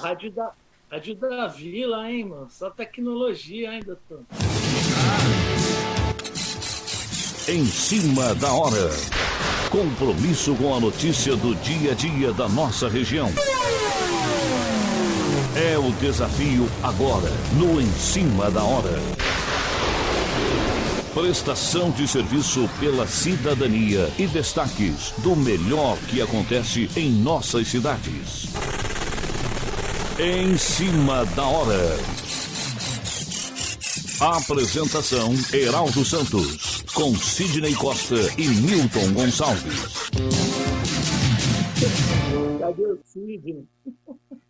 Rádio da Vila, hein, mano? Só tecnologia, hein, doutor? Em cima da hora. Compromisso com a notícia do dia a dia da nossa região. É o desafio agora, no Em Cima da Hora. Prestação de serviço pela cidadania e destaques do melhor que acontece em nossas cidades. Em Cima da Hora. Apresentação: Heraldo Santos, com Sidney Costa e Milton Gonçalves. Cadê o Sidney?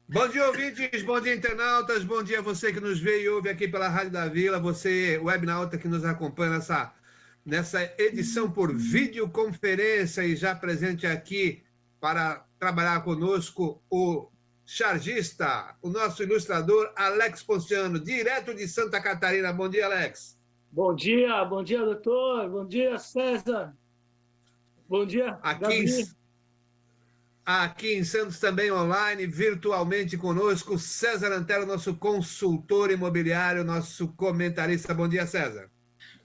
Bom dia, ouvintes, bom dia, internautas, bom dia a você que nos vê e ouve aqui pela Rádio da Vila, você, webnauta que nos acompanha nessa edição por videoconferência e já presente aqui para trabalhar conosco o chargista, o nosso ilustrador Alex Ponciano, direto de Santa Catarina. Bom dia, Alex. Bom dia, doutor. Bom dia, César. Bom dia, Gabriel. Aqui em Santos também online, virtualmente conosco, César Antero, nosso consultor imobiliário, nosso comentarista. Bom dia, César.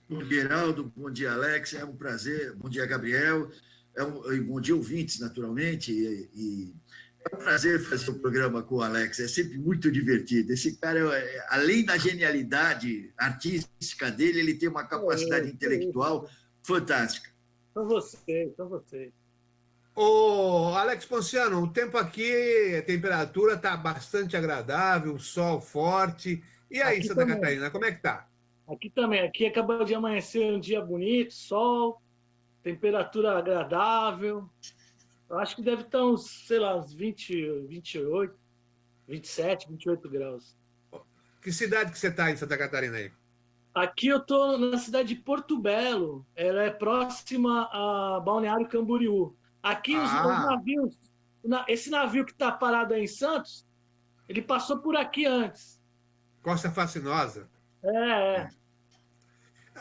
Bom dia, Heraldo. Bom dia, Alex. É um prazer. Bom dia, Gabriel. Bom dia, ouvintes, naturalmente. É um prazer fazer o programa com o Alex. É sempre muito divertido. Esse cara, além da genialidade artística dele, ele tem uma capacidade intelectual fantástica. São vocês. Ô, Alex Ponciano, o tempo aqui, a temperatura está bastante agradável, sol forte. E aí, Aqui Santa também. Catarina, como é que tá? Aqui também. Aqui acabou de amanhecer um dia bonito, sol, temperatura agradável. Eu acho que deve estar uns, sei lá, uns 20, 28, 27, 28 graus. Que cidade que você está em Santa Catarina aí? Aqui eu estou na cidade de Porto Belo. Ela é próxima a Balneário Camboriú. Aqui os navios, esse navio que está parado aí em Santos, ele passou por aqui antes. Costa Fascinosa. É.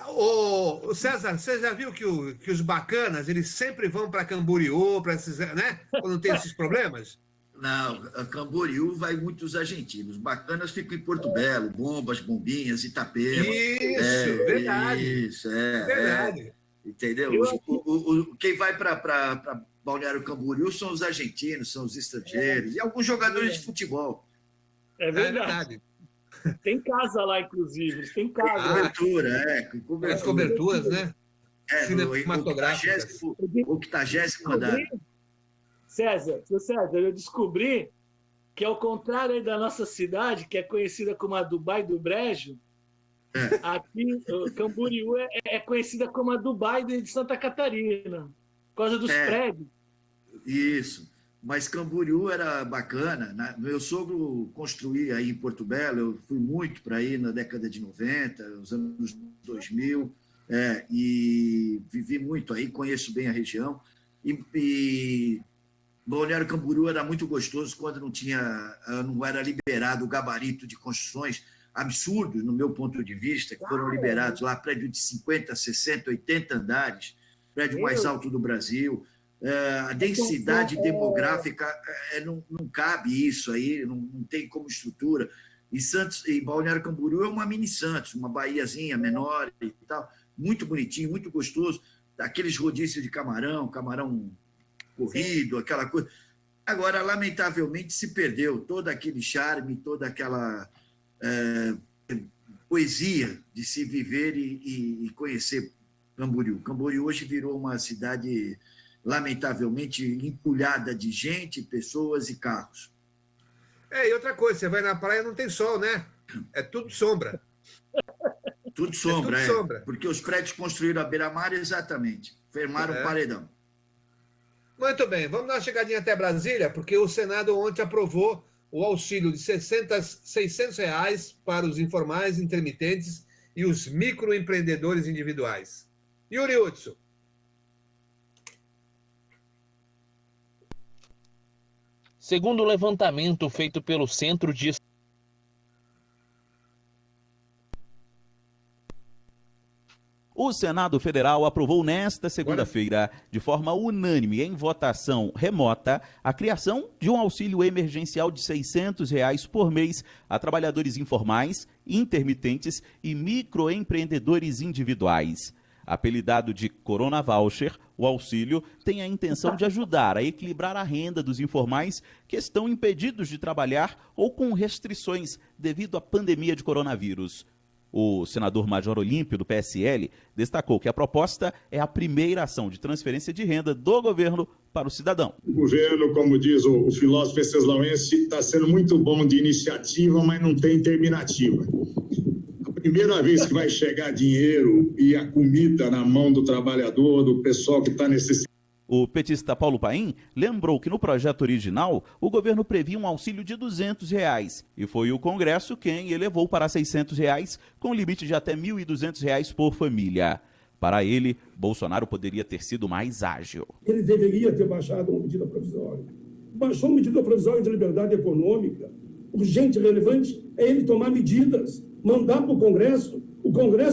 Ô, César, você já viu que os bacanas, eles sempre vão para Camboriú, para esses, né? Quando tem esses problemas? Não, a Camboriú vai muitos argentinos. Bacanas ficam em Porto Belo, Bombas, Bombinhas, Itapema. Isso, verdade. Isso, verdade. Entendeu? Quem vai para Balneário Camboriú são os argentinos, são os estrangeiros e alguns jogadores de futebol. É verdade. Tem casa lá, inclusive. Tem casa. Cobertura, As coberturas, né? Cinematográficas. O 80º andar. César, eu descobri que, ao contrário aí da nossa cidade, que é conhecida como a Dubai do Brejo, aqui, Camboriú é conhecida como a Dubai de Santa Catarina, por causa dos prédios. Isso. Mas Camboriú era bacana. Meu sogro construía aí em Porto Belo, eu fui muito para aí na década de 90, nos anos 2000, e vivi muito aí, conheço bem a região. E Balneário Camboriú era muito gostoso quando não era liberado o gabarito de construções absurdos, no meu ponto de vista, que foram liberados lá, prédio de 50, 60, 80 andares, prédio mais alto do Brasil. A densidade demográfica não cabe isso aí, não tem como estrutura. E Balneário Camboriú é uma mini Santos, uma baiazinha menor e tal, muito bonitinho, muito gostoso. Aqueles rodízios de camarão corrido, aquela coisa. Agora, lamentavelmente, se perdeu todo aquele charme, toda aquela poesia de se viver e conhecer Camboriú. Camboriú hoje virou uma cidade, lamentavelmente, empulhada de gente, pessoas e carros. E outra coisa, você vai na praia não tem sol, né? É tudo sombra. Tudo sombra, tudo sombra. Porque os prédios construíram à beira-mar, exatamente. Firmaram um paredão. Muito bem, vamos dar uma chegadinha até Brasília, porque o Senado ontem aprovou o auxílio de R$600 para os informais, intermitentes e os microempreendedores individuais. Yuri Hudson. Segundo o levantamento feito pelo Centro de O Senado Federal aprovou nesta segunda-feira, de forma unânime em votação remota, a criação de um auxílio emergencial de R$ 600 por mês a trabalhadores informais, intermitentes e microempreendedores individuais. Apelidado de Corona Voucher, o auxílio tem a intenção de ajudar a equilibrar a renda dos informais que estão impedidos de trabalhar ou com restrições devido à pandemia de coronavírus. O senador Major Olímpio, do PSL, destacou que a proposta é a primeira ação de transferência de renda do governo para o cidadão. O governo, como diz o filósofo Venceslau-Ense, está sendo muito bom de iniciativa, mas não tem terminativa. A primeira vez que vai chegar dinheiro e a comida na mão do trabalhador, do pessoal que está necessitando. O petista Paulo Paim lembrou que no projeto original o governo previa um auxílio de R$ 200 e foi o Congresso quem elevou para R$ 600 com limite de até R$ 1.200 por família. Para ele, Bolsonaro poderia ter sido mais ágil. Ele deveria ter baixado uma medida provisória. Baixou uma medida provisória de liberdade econômica. Urgente e relevante é ele tomar medidas, mandar para o Congresso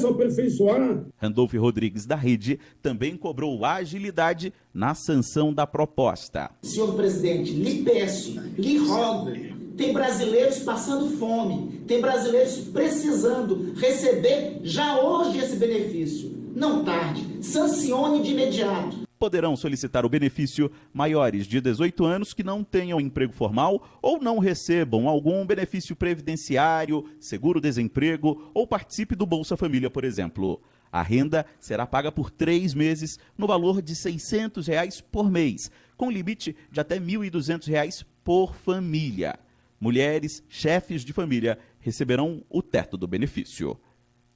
aperfeiçoar. Randolfo Rodrigues, da Rede, também cobrou agilidade na sanção da proposta. Senhor presidente, lhe peço, lhe rogo, tem brasileiros passando fome, tem brasileiros precisando receber já hoje esse benefício. Não tarde, sancione de imediato. Poderão solicitar o benefício maiores de 18 anos que não tenham emprego formal ou não recebam algum benefício previdenciário, seguro-desemprego ou participe do Bolsa Família, por exemplo. A renda será paga por 3 meses no valor de R$ 600 por mês, com limite de até R$ 1.200 por família. Mulheres, chefes de família, receberão o teto do benefício.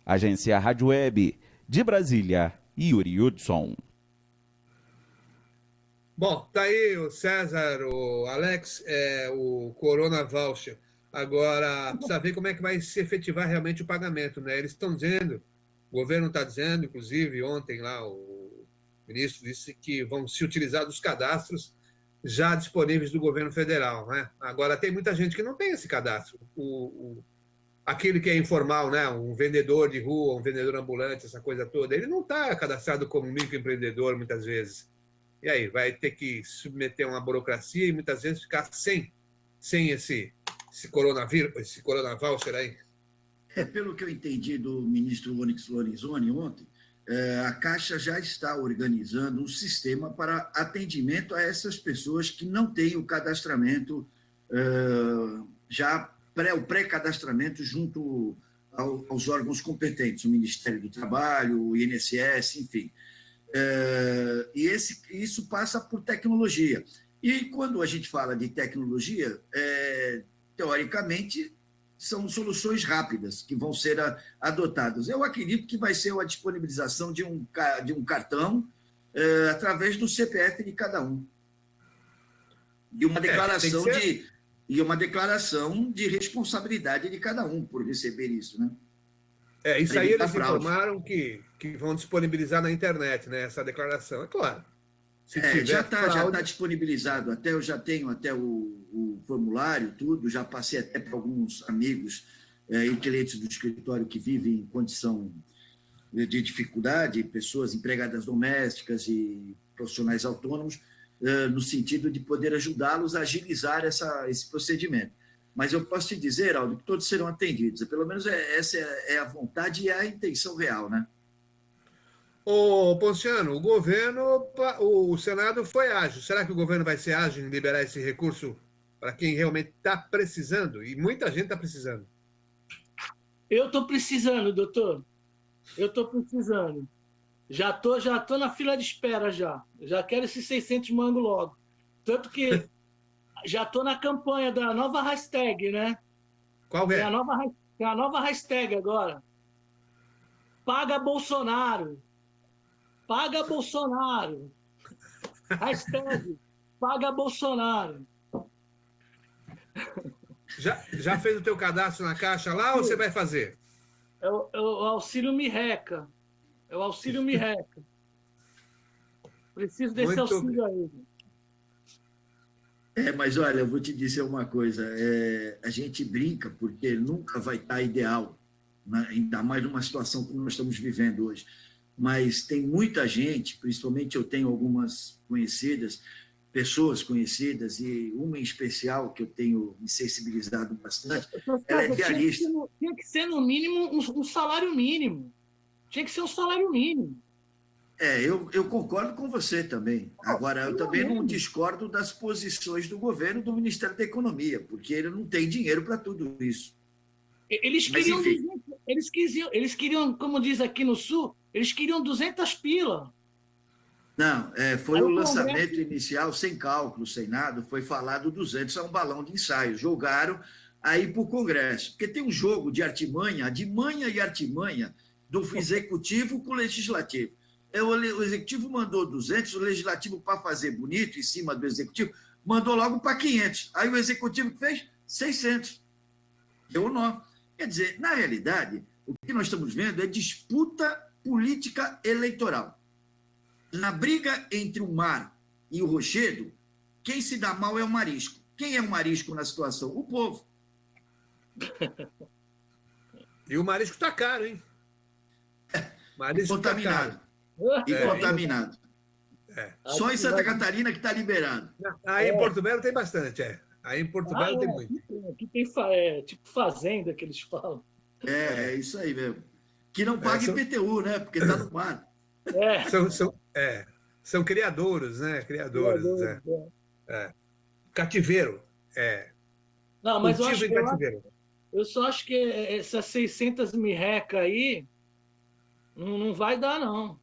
Agência Rádio Web, de Brasília, Yuri Hudson. Bom, tá aí o César, o Alex, o Corona Voucher. Agora, precisa ver como é que vai se efetivar realmente o pagamento, né? Eles estão dizendo, o governo está dizendo, inclusive ontem lá o ministro disse que vão se utilizar dos cadastros já disponíveis do governo federal, né? Agora, tem muita gente que não tem esse cadastro. Aquele que é informal, né? Um vendedor de rua, um vendedor ambulante, essa coisa toda, ele não está cadastrado como microempreendedor muitas vezes. E aí, vai ter que submeter uma burocracia e muitas vezes ficar sem esse coronavírus, esse Corona Voucher aí. Pelo que eu entendi do ministro Onyx Lorenzoni ontem, a Caixa já está organizando um sistema para atendimento a essas pessoas que não têm o cadastramento, o pré-cadastramento junto aos órgãos competentes, o Ministério do Trabalho, o INSS, enfim. E isso passa por tecnologia. E quando a gente fala de tecnologia, teoricamente, são soluções rápidas que vão ser adotadas. Eu acredito que vai ser a disponibilização de um cartão através do CPF de cada um. E uma declaração de responsabilidade de cada um por receber isso, né? Isso aí eles informaram que vão disponibilizar na internet, né? Essa declaração, é claro. Já está disponibilizado, eu já tenho até o formulário, tudo, já passei até para alguns amigos e clientes do escritório que vivem em condição de dificuldade, pessoas empregadas domésticas e profissionais autônomos, no sentido de poder ajudá-los a agilizar esse procedimento. Mas eu posso te dizer, Aldo, que todos serão atendidos. Pelo menos essa é a vontade e a intenção real, né? Ô, Ponciano, o Senado foi ágil. Será que o governo vai ser ágil em liberar esse recurso para quem realmente está precisando? E muita gente está precisando. Eu estou precisando, doutor. Eu estou precisando. Já tô na fila de espera já. Já quero esses 600 mangos logo. Tanto que já estou na campanha da nova hashtag, né? Qual é? É a nova hashtag agora. Paga Bolsonaro. Paga Bolsonaro. Hashtag Paga Bolsonaro. Já fez o teu cadastro na Caixa lá ou você vai fazer? É o Auxílio Mirreca. É o Auxílio Mirreca. Preciso desse auxílio aí. Mas olha, eu vou te dizer uma coisa, a gente brinca porque nunca vai estar ideal, né? Ainda mais numa situação como nós estamos vivendo hoje, mas tem muita gente, principalmente eu tenho algumas conhecidas, pessoas conhecidas, e uma em especial que eu tenho me sensibilizado bastante, ela é diarista. Tinha que ser, no mínimo, um salário mínimo. Tinha que ser um salário mínimo. Eu concordo com você também. Agora, eu também não discordo das posições do governo, do Ministério da Economia, porque ele não tem dinheiro para tudo isso. Eles queriam, como diz aqui no Sul, eles queriam 200 pila. Não, foi o lançamento inicial, sem cálculo, sem nada, foi falado 200, é um balão de ensaio. Jogaram aí para o Congresso, porque tem um jogo de artimanha, de manha e artimanha, do Executivo com o Legislativo. O Executivo mandou 200, o Legislativo, para fazer bonito em cima do Executivo, mandou logo para 500. Aí o Executivo fez 600. Deu um nó. Quer dizer, na realidade, o que nós estamos vendo é disputa política eleitoral. Na briga entre o mar e o rochedo, quem se dá mal é o marisco. Quem é o marisco na situação? O povo. E o marisco está caro, hein? Marisco contaminado. Tá caro. E contaminado. Só em Santa Catarina que está liberado. Aí em Porto Belo tem bastante, Aí em Porto Belo tem muito. Aqui tem tipo fazenda que eles falam. É isso aí mesmo. Que não paga IPTU, né? Porque está no mar. São criadouros, né? Criadores. Cativeiro. Não, mas eu só acho que essas 600 mirreca aí não vai dar, não.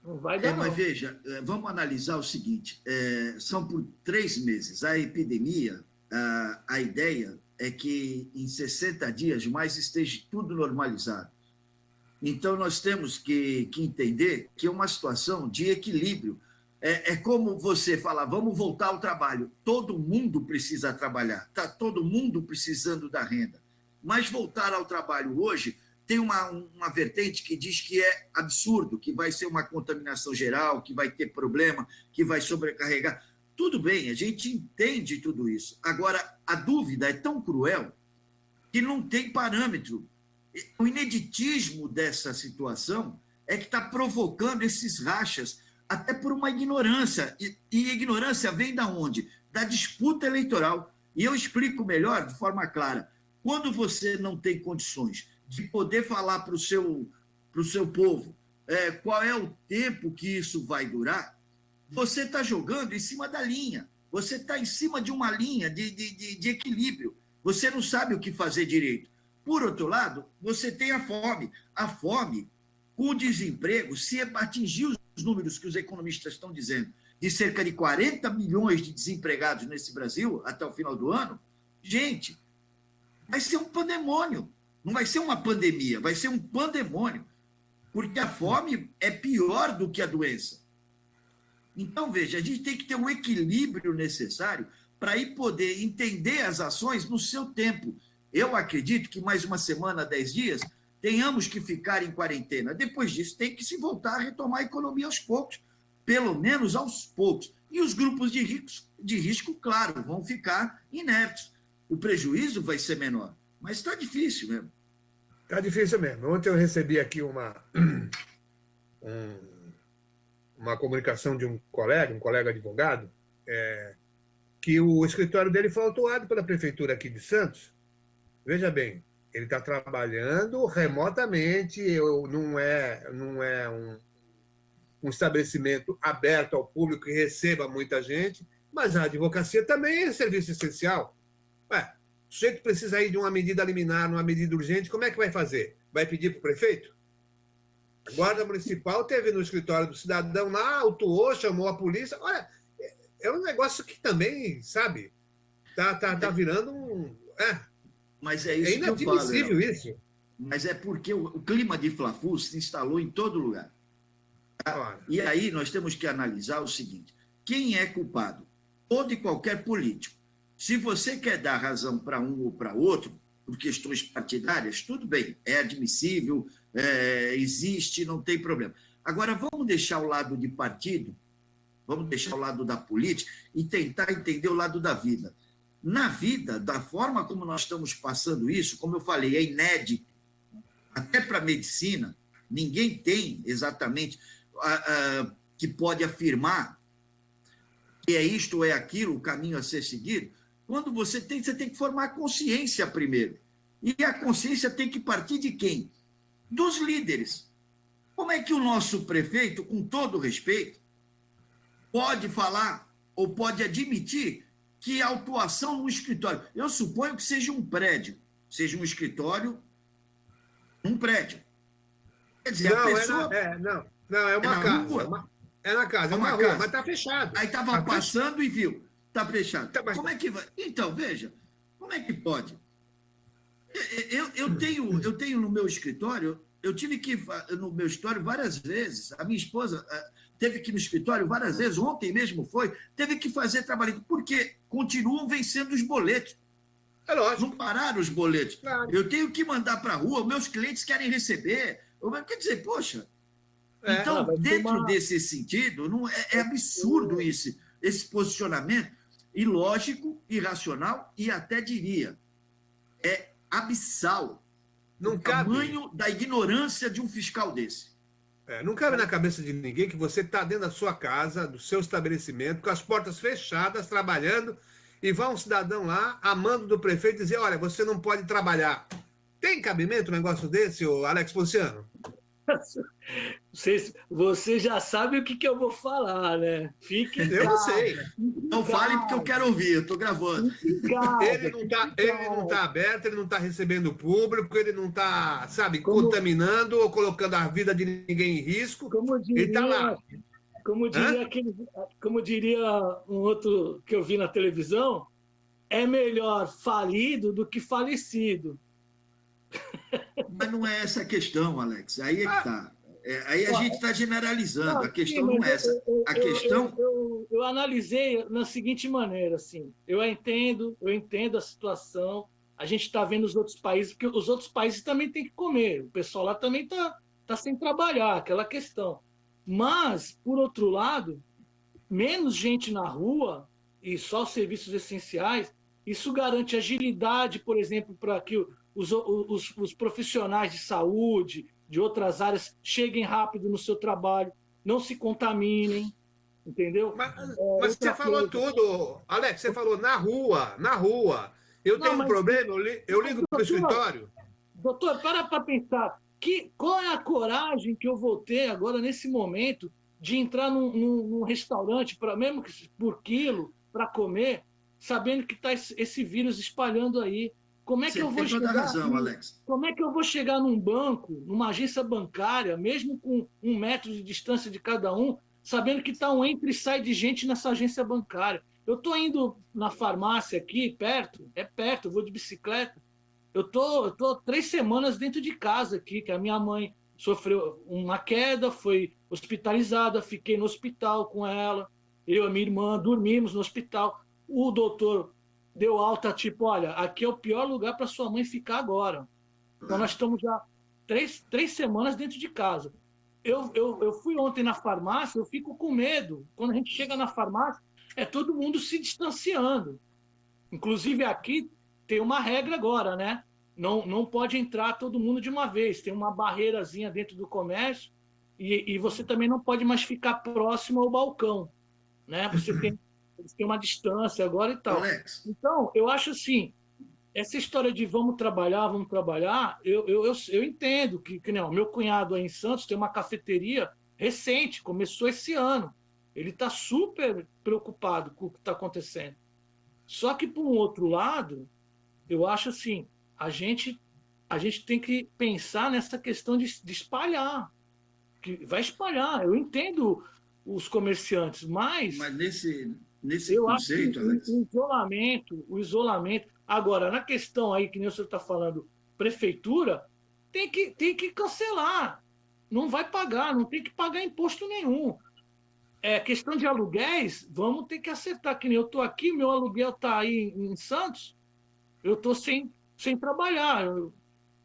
Não vai dar, mas veja, vamos analisar o seguinte, são por 3 meses. A epidemia, a ideia é que em 60 dias mais esteja tudo normalizado. Então, nós temos que entender que é uma situação de equilíbrio. É como você falar, vamos voltar ao trabalho. Todo mundo precisa trabalhar, está todo mundo precisando da renda. Mas voltar ao trabalho hoje tem uma vertente que diz que é absurdo, que vai ser uma contaminação geral, que vai ter problema, que vai sobrecarregar. Tudo bem, a gente entende tudo isso. Agora, a dúvida é tão cruel que não tem parâmetro. O ineditismo dessa situação é que está provocando esses rachas, até por uma ignorância. E ignorância vem da onde? Da disputa eleitoral. E eu explico melhor, de forma clara. Quando você não tem condições de poder falar para o seu povo qual é o tempo que isso vai durar, você está jogando em cima da linha. Você está em cima de uma linha de equilíbrio. Você não sabe o que fazer direito. Por outro lado, você tem a fome. A fome, com o desemprego, se atingir os números que os economistas estão dizendo, de cerca de 40 milhões de desempregados nesse Brasil até o final do ano, gente, vai ser um pandemônio. Não vai ser uma pandemia, vai ser um pandemônio. Porque a fome é pior do que a doença. Então, veja, a gente tem que ter um equilíbrio necessário para aí poder entender as ações no seu tempo. Eu acredito que mais uma semana, 10 dias, tenhamos que ficar em quarentena. Depois disso, tem que se voltar a retomar a economia aos poucos, pelo menos aos poucos. E os grupos de risco, claro, vão ficar inertes. O prejuízo vai ser menor, mas está difícil mesmo. Está difícil mesmo. Ontem eu recebi aqui uma comunicação de um colega advogado, que o escritório dele foi autuado pela prefeitura aqui de Santos. Veja bem, ele está trabalhando remotamente, não é um estabelecimento aberto ao público que receba muita gente, mas a advocacia também é serviço essencial. O sujeito precisa ir de uma medida liminar, uma medida urgente, como é que vai fazer? Vai pedir para o prefeito? A Guarda Municipal teve no escritório do cidadão lá, autuou, chamou a polícia. Olha, é um negócio que também, sabe, tá virando um... Mas é isso que eu falo. É inadmissível isso. Mas é porque o clima de Fla-Flu se instalou em todo lugar. Tá? E aí nós temos que analisar o seguinte, quem é culpado? Todo e qualquer político. Se você quer dar razão para um ou para outro, por questões partidárias, tudo bem, é admissível, existe, não tem problema. Agora, vamos deixar o lado de partido, vamos deixar o lado da política e tentar entender o lado da vida. Na vida, da forma como nós estamos passando isso, como eu falei, é inédito, até para a medicina, Ninguém tem exatamente que pode afirmar que é isto ou é aquilo, o caminho a ser seguido. Quando você tem que formar consciência primeiro. E a consciência tem que partir de quem? Dos líderes. Como é que o nosso prefeito, com todo respeito, pode falar ou pode admitir que a autuação no escritório... Eu suponho que seja um prédio, seja um escritório num prédio. Quer dizer, Não, a pessoa... é uma casa. Rua? É na casa, é uma rua, mas está fechado. Aí estava passando e viu, está fechado. Tá, mas... Como é que vai? Então, veja, como é que pode? Eu tenho no meu escritório, eu tive que ir no meu escritório várias vezes. A minha esposa teve que ir no escritório várias vezes, ontem mesmo foi, teve que fazer trabalho, porque continuam vencendo os boletos. É lógico. Não pararam os boletos. Claro. Eu tenho que mandar para a rua, meus clientes querem receber. Quer dizer, poxa. Então, dentro desse sentido, não é absurdo esse posicionamento, ilógico, irracional e até diria, é abissal o tamanho da ignorância de um fiscal desse. Não cabe na cabeça de ninguém que você está dentro da sua casa, do seu estabelecimento, com as portas fechadas, trabalhando, e vai um cidadão lá, a mando do prefeito, dizer, olha, você não pode trabalhar. Tem cabimento um negócio desse, Alex Ponciano? Você já sabe o que eu vou falar, né? Fique eu não sei. Não fale porque eu quero ouvir, eu estou gravando. Ele não está aberto, ele não está recebendo público, ele não está, contaminando ou colocando a vida de ninguém em risco. Ele está lá. Como diria um outro que eu vi na televisão, é melhor falido do que falecido. Mas não é essa a questão, Alex. Aí é que está. Aí a gente está generalizando. A questão não é essa. A questão... Eu analisei na seguinte maneira, assim. Eu entendo a situação. A gente está vendo os outros países, porque os outros países também têm que comer. O pessoal lá também está sem trabalhar, aquela questão. Mas, por outro lado, menos gente na rua e só os serviços essenciais, isso garante agilidade, por exemplo, para que os profissionais de saúde, de outras áreas, cheguem rápido no seu trabalho, não se contaminem, entendeu? Mas você falou tudo, Alex, você falou na rua. Eu tenho um problema, eu ligo para o escritório. Doutor, para pensar, qual é a coragem que eu vou ter agora, nesse momento, de entrar num restaurante, mesmo que por quilo, para comer, sabendo que está esse vírus espalhando aí? Como é que eu vou chegar? Razão, Alex. Como é que eu vou chegar num banco, numa agência bancária, mesmo com 1 metro de distância de cada um, sabendo que está um entra e sai de gente nessa agência bancária? Eu estou indo na farmácia aqui, perto, eu vou de bicicleta. Eu tô 3 semanas dentro de casa aqui, que a minha mãe sofreu uma queda, foi hospitalizada, fiquei no hospital com ela, eu e a minha irmã dormimos no hospital. O doutor deu alta, tipo, olha, aqui é o pior lugar para sua mãe ficar agora. Então nós estamos já 3 semanas dentro de casa. Eu fui ontem na farmácia, eu fico com medo. Quando a gente chega na farmácia, é todo mundo se distanciando. Inclusive aqui tem uma regra agora, né? Não pode entrar todo mundo de uma vez. Tem uma barreirazinha dentro do comércio e você também não pode mais ficar próximo ao balcão, né? Eles têm uma distância agora e tal. Alex. Então, eu acho assim, essa história de vamos trabalhar, eu entendo que não, meu cunhado aí em Santos tem uma cafeteria recente, começou esse ano. Ele está super preocupado com o que está acontecendo. Só que, por um outro lado, eu acho assim, a gente tem que pensar nessa questão de espalhar. Que vai espalhar. Eu entendo os comerciantes, mas nesse eu conceito, acho que Alex. o isolamento. Agora, na questão aí, que nem o senhor está falando, prefeitura, tem que cancelar. Não vai pagar, não tem que pagar imposto nenhum. Questão de aluguéis, vamos ter que acertar. Que nem eu estou aqui, meu aluguel está aí em Santos, eu estou sem trabalhar. Eu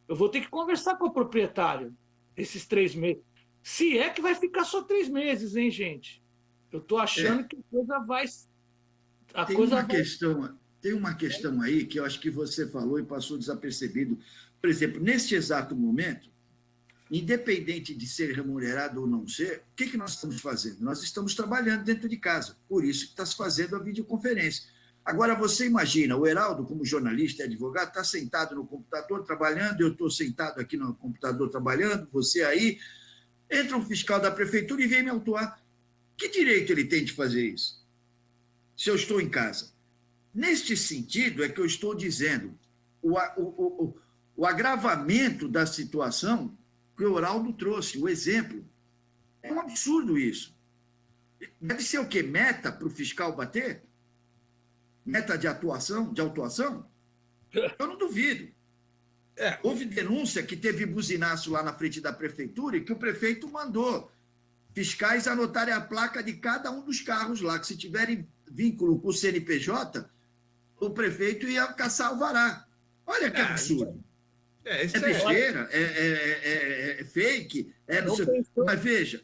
vou ter que conversar com o proprietário esses 3 meses. Se é que vai ficar só 3 meses, hein, gente? Eu estou achando que a coisa vai... Tem uma questão aí que eu acho que você falou e passou desapercebido. Por exemplo, neste exato momento, independente de ser remunerado ou não ser, o que nós estamos fazendo? Nós estamos trabalhando dentro de casa, por isso que está se fazendo a videoconferência. Agora, você imagina, o Heraldo, como jornalista e advogado, está sentado no computador trabalhando, eu estou sentado aqui no computador trabalhando, você aí, entra um fiscal da prefeitura e vem me autuar. Que direito ele tem de fazer isso? Se eu estou em casa. Neste sentido é que eu estou dizendo, o agravamento da situação que o Heraldo trouxe, o exemplo. É um absurdo isso. Deve ser o quê? Meta para o fiscal bater? Meta de autuação? Eu não duvido. Houve denúncia que teve buzinaço lá na frente da prefeitura e que o prefeito mandou fiscais anotarem a placa de cada um dos carros lá, que se tiverem vínculo com o CNPJ, o prefeito ia caçar alvará. Olha que absurdo. É besteira, é fake, não sei. Mas veja.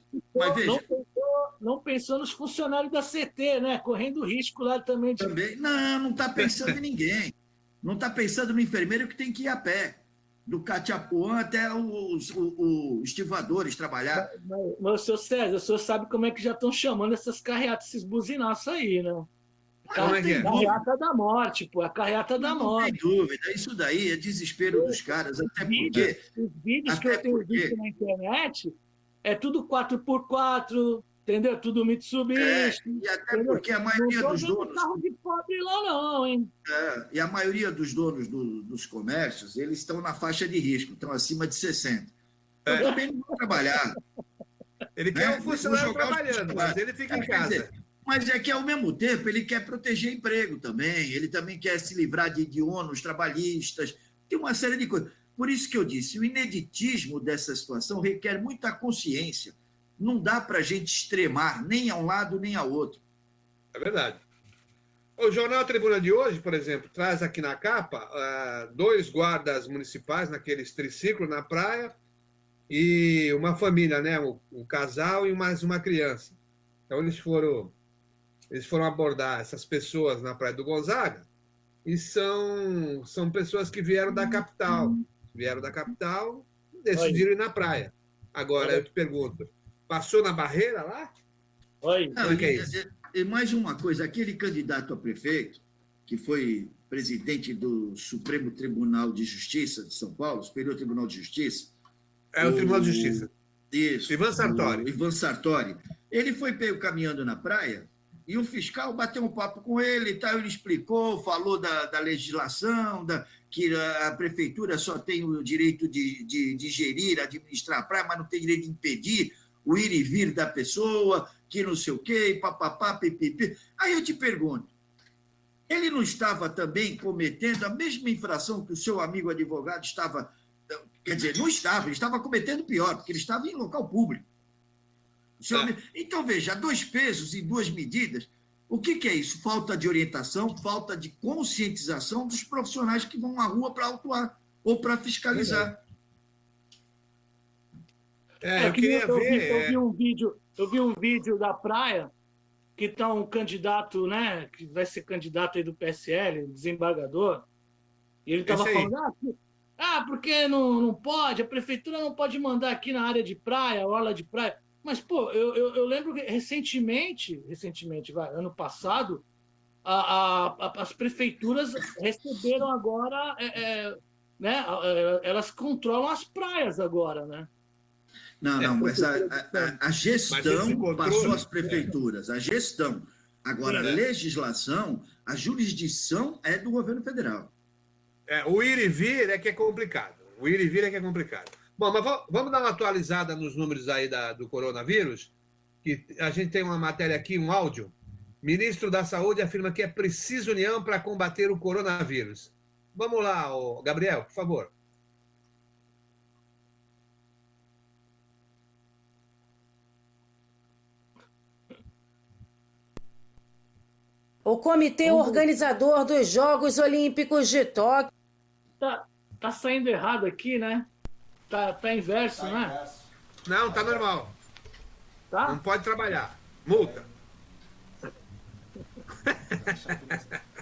Não pensou nos funcionários da CT, né? Correndo risco lá também. Não está pensando em ninguém. Não está pensando no enfermeiro que tem que ir a pé, do Catiapuã até os estivadores trabalhar. Mas, seu César, o senhor sabe como é que já estão chamando essas carreatas, esses buzinaços aí, né? Carreata da morte, pô, a carreata da morte. Não tem dúvida, isso daí é desespero dos caras, até porque... Os vídeos que eu tenho visto na internet é tudo 4x4, entendeu? Tudo Mitsubishi. E até porque a maioria dos donos... Não carro de pobre lá não, hein? E a maioria dos donos dos comércios, eles estão na faixa de risco, estão acima de 60. Eu também não vou trabalhar. Ele quer um funcionário trabalhando, mas ele fica em casa. Mas é que, ao mesmo tempo, ele quer proteger emprego também, ele também quer se livrar de ônus trabalhistas, tem uma série de coisas. Por isso que eu disse, o ineditismo dessa situação requer muita consciência. Não dá para a gente extremar nem a um lado nem ao outro. É verdade. O Jornal Tribuna de hoje, por exemplo, traz aqui na capa 2 guardas municipais naqueles triciclos na praia e uma família, né? Um casal e mais uma criança. Então, eles foram abordar essas pessoas na Praia do Gonzaga e são pessoas que vieram da capital. Vieram da capital e decidiram ir na praia. Agora, eu te pergunto, passou na barreira lá? Não, que é isso? E mais uma coisa, aquele candidato a prefeito, que foi presidente do Supremo Tribunal de Justiça de São Paulo, Superior Tribunal de Justiça. O Tribunal de Justiça. Isso. Ivan Sartori. Ivan Sartori. Ele foi pego caminhando na praia e o fiscal bateu um papo com ele e tal, ele explicou, falou da legislação, que a prefeitura só tem o direito de gerir, administrar a praia, mas não tem direito de impedir o ir e vir da pessoa, que não sei o quê, papapá, pipipi. Aí eu te pergunto, ele não estava também cometendo a mesma infração que o seu amigo advogado estava... Quer dizer, não estava, ele estava cometendo pior, porque ele estava em local público. Então, veja, 2 pesos e 2 medidas. O que é isso? Falta de orientação, falta de conscientização dos profissionais que vão à rua para autuar ou para fiscalizar. Eu vi um vídeo da praia que está um candidato, né, que vai ser candidato aí do PSL, desembargador, e ele estava falando, porque não pode, a prefeitura não pode mandar aqui na área de praia, orla de praia. Mas, pô, eu lembro que recentemente, ano passado, as prefeituras receberam agora, né, elas controlam as praias agora, né? Não, mas a gestão passou às prefeituras, a gestão. Agora, a legislação, a jurisdição é do governo federal. O ir e vir é que é complicado. Bom, mas vamos dar uma atualizada nos números aí do coronavírus, que a gente tem uma matéria aqui, um áudio. Ministro da Saúde afirma que é preciso união para combater o coronavírus. Vamos lá, Gabriel, por favor. O Comitê Organizador dos Jogos Olímpicos de Tóquio... Tá saindo errado aqui, né? Tá inverso, né? Inverso. Não, tá normal. Tá? Não pode trabalhar. Multa.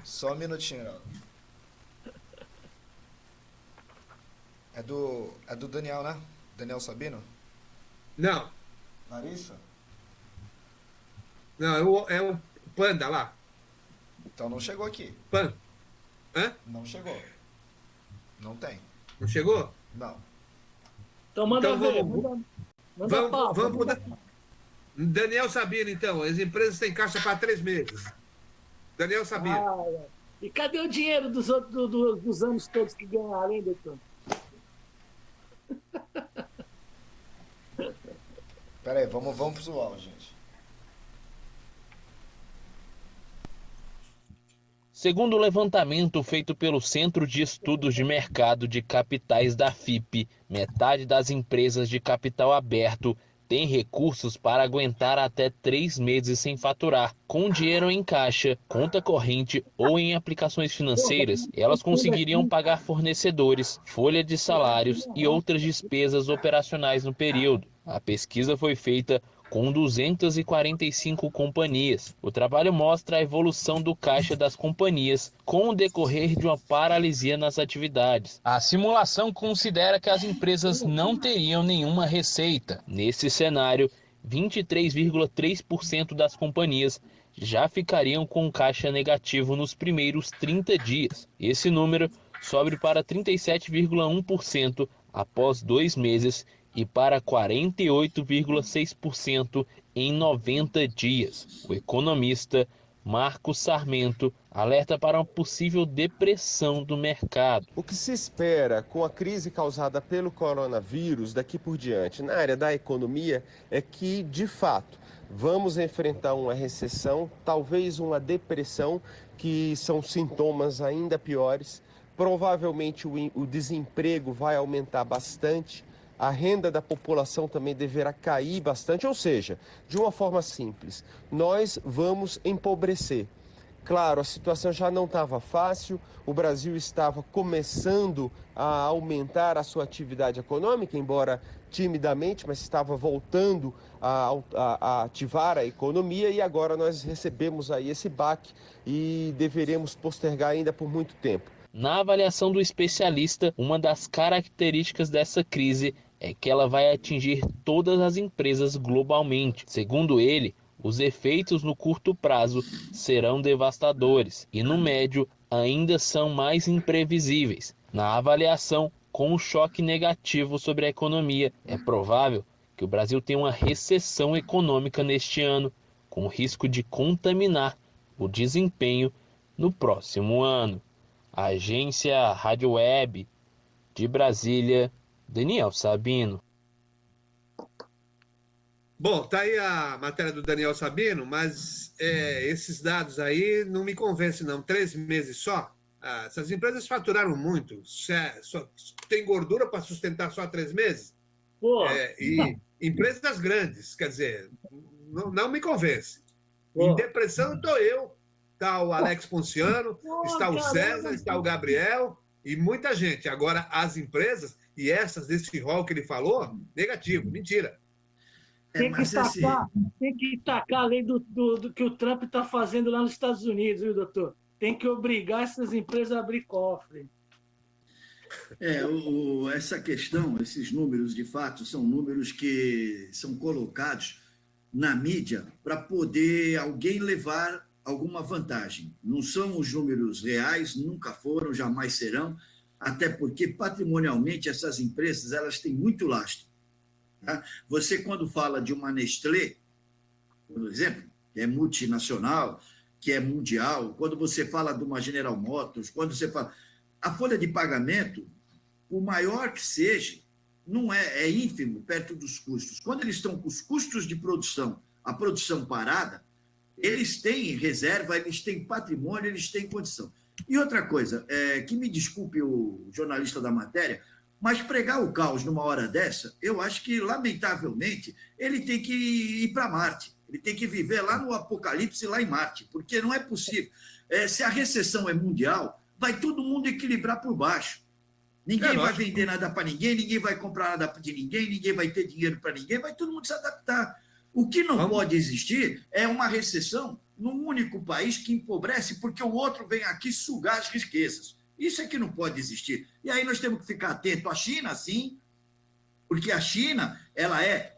Só um minutinho. É do Daniel, né? Daniel Sabino? Não. Larissa? Não, é o Panda lá. Então não chegou aqui. Panda. Hã? Não chegou. Não tem. Não chegou? Não. Então manda Então ver. Vamos mudar. Daniel Sabino, então. As empresas têm caixa para 3 meses. Daniel Sabino. E cadê o dinheiro dos outros dos anos todos que ganharam, hein, doutor? Pera aí, vamos pro visual, gente. Segundo o levantamento feito pelo Centro de Estudos de Mercado de Capitais da FIP, metade das empresas de capital aberto tem recursos para aguentar até 3 meses sem faturar. Com dinheiro em caixa, conta corrente ou em aplicações financeiras, elas conseguiriam pagar fornecedores, folha de salários e outras despesas operacionais no período. A pesquisa foi feita com 245 companhias. O trabalho mostra a evolução do caixa das companhias com o decorrer de uma paralisia nas atividades. A simulação considera que as empresas não teriam nenhuma receita. Nesse cenário, 23,3% das companhias já ficariam com caixa negativo nos primeiros 30 dias. Esse número sobe para 37,1% após 2 meses e para 48,6% em 90 dias. O economista Marcos Sarmento alerta para uma possível depressão do mercado. O que se espera com a crise causada pelo coronavírus daqui por diante na área da economia é que, de fato, vamos enfrentar uma recessão, talvez uma depressão, que são sintomas ainda piores. Provavelmente o desemprego vai aumentar bastante. A renda da população também deverá cair bastante, ou seja, de uma forma simples, nós vamos empobrecer. Claro, a situação já não estava fácil, o Brasil estava começando a aumentar a sua atividade econômica, embora timidamente, mas estava voltando a ativar a economia, e agora nós recebemos aí esse baque e deveremos postergar ainda por muito tempo. Na avaliação do especialista, uma das características dessa crise é que ela vai atingir todas as empresas globalmente. Segundo ele, os efeitos no curto prazo serão devastadores e no médio ainda são mais imprevisíveis. Na avaliação, com um choque negativo sobre a economia, é provável que o Brasil tenha uma recessão econômica neste ano, com risco de contaminar o desempenho no próximo ano. Agência Rádio Web de Brasília, Daniel Sabino. Bom, tá aí a matéria do Daniel Sabino, mas esses dados aí não me convencem, não. 3 meses só? Essas empresas faturaram muito. Tem gordura para sustentar só 3 meses? E empresas grandes, quer dizer, não me convence. Em depressão estou eu. Está o Alex Ponciano, está o César, está o Gabriel e muita gente. Agora, as empresas, e essas desse rol que ele falou, negativo, mentira. Tem que tacar a lei do que o Trump está fazendo lá nos Estados Unidos, viu, doutor? Tem que obrigar essas empresas a abrir cofre. Essa questão, esses números, de fato, são números que são colocados na mídia para poder alguém levar alguma vantagem. Não são os números reais, nunca foram, jamais serão, até porque, patrimonialmente, essas empresas elas têm muito lastro. Tá? Você, quando fala de uma Nestlé, por exemplo, que é multinacional, que é mundial, quando você fala de uma General Motors, quando você fala... A folha de pagamento, o maior que seja, não é ínfimo perto dos custos. Quando eles estão com os custos de produção, a produção parada, eles têm reserva, eles têm patrimônio, eles têm condição. E outra coisa, que me desculpe o jornalista da matéria, mas pregar o caos numa hora dessa, eu acho que, lamentavelmente, ele tem que ir para Marte. Ele tem que viver lá no Apocalipse, lá em Marte, porque não é possível. Se a recessão é mundial, vai todo mundo equilibrar por baixo. Ninguém vai vender nada para ninguém vai comprar nada de ninguém vai ter dinheiro para ninguém, vai todo mundo se adaptar. O que não pode existir é uma recessão num único país que empobrece porque o outro vem aqui sugar as riquezas. Isso é que não pode existir. E aí nós temos que ficar atento à China, sim, Porque a China,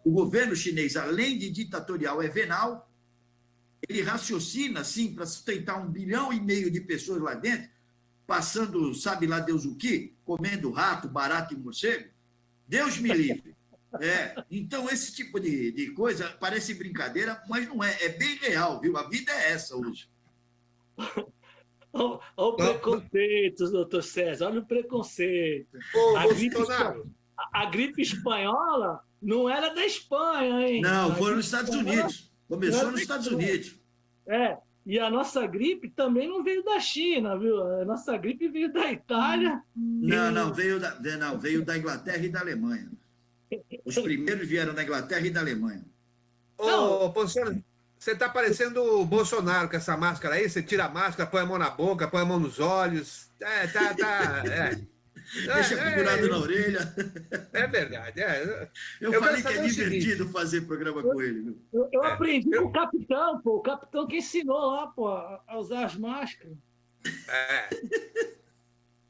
o governo chinês, além de ditatorial, é venal. Ele raciocina, assim, para sustentar 1,5 bilhão de pessoas lá dentro, passando, sabe lá Deus o quê? Comendo rato, barata e morcego. Deus me livre. Então, esse tipo de coisa parece brincadeira, mas não é. É bem real, viu? A vida é essa hoje. Olha o preconceito, doutor César, olha o preconceito. A gripe espanhola não era da Espanha, hein? Não, foi nos Estados Unidos. Começou nos Estados Unidos. E a nossa gripe também não veio da China, viu? A nossa gripe veio da Itália. Não, veio da Inglaterra e da Alemanha. Os primeiros vieram da Inglaterra e da Alemanha. Ô, Ponciano, você está parecendo o Bolsonaro com essa máscara aí. Você tira a máscara, põe a mão na boca, põe a mão nos olhos. Deixa pendurado na orelha. É verdade. Eu falei que é divertido fazer programa com ele. Viu? Eu aprendi com o capitão, pô. O capitão que ensinou lá, pô, a usar as máscaras.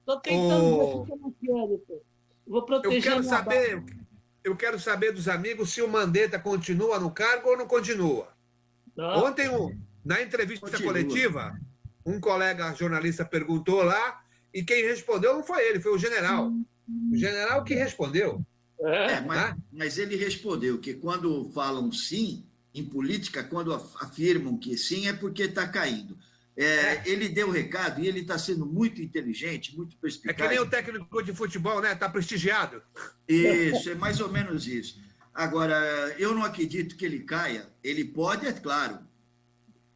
Tô tentando ver se eu não quero, pô. Vou proteger eu quero saber dos amigos se o Mandetta continua no cargo ou não continua. Ontem, na entrevista coletiva, um colega jornalista perguntou lá, e quem respondeu não foi ele, foi o general. O general que respondeu. Mas ele respondeu que quando falam sim, em política, quando afirmam que sim, é porque está caindo. Ele deu o recado e ele está sendo muito inteligente, muito perspicaz. É que nem o técnico de futebol, né? Está prestigiado. Isso, é mais ou menos isso. Agora, eu não acredito que ele caia. Ele pode, é claro,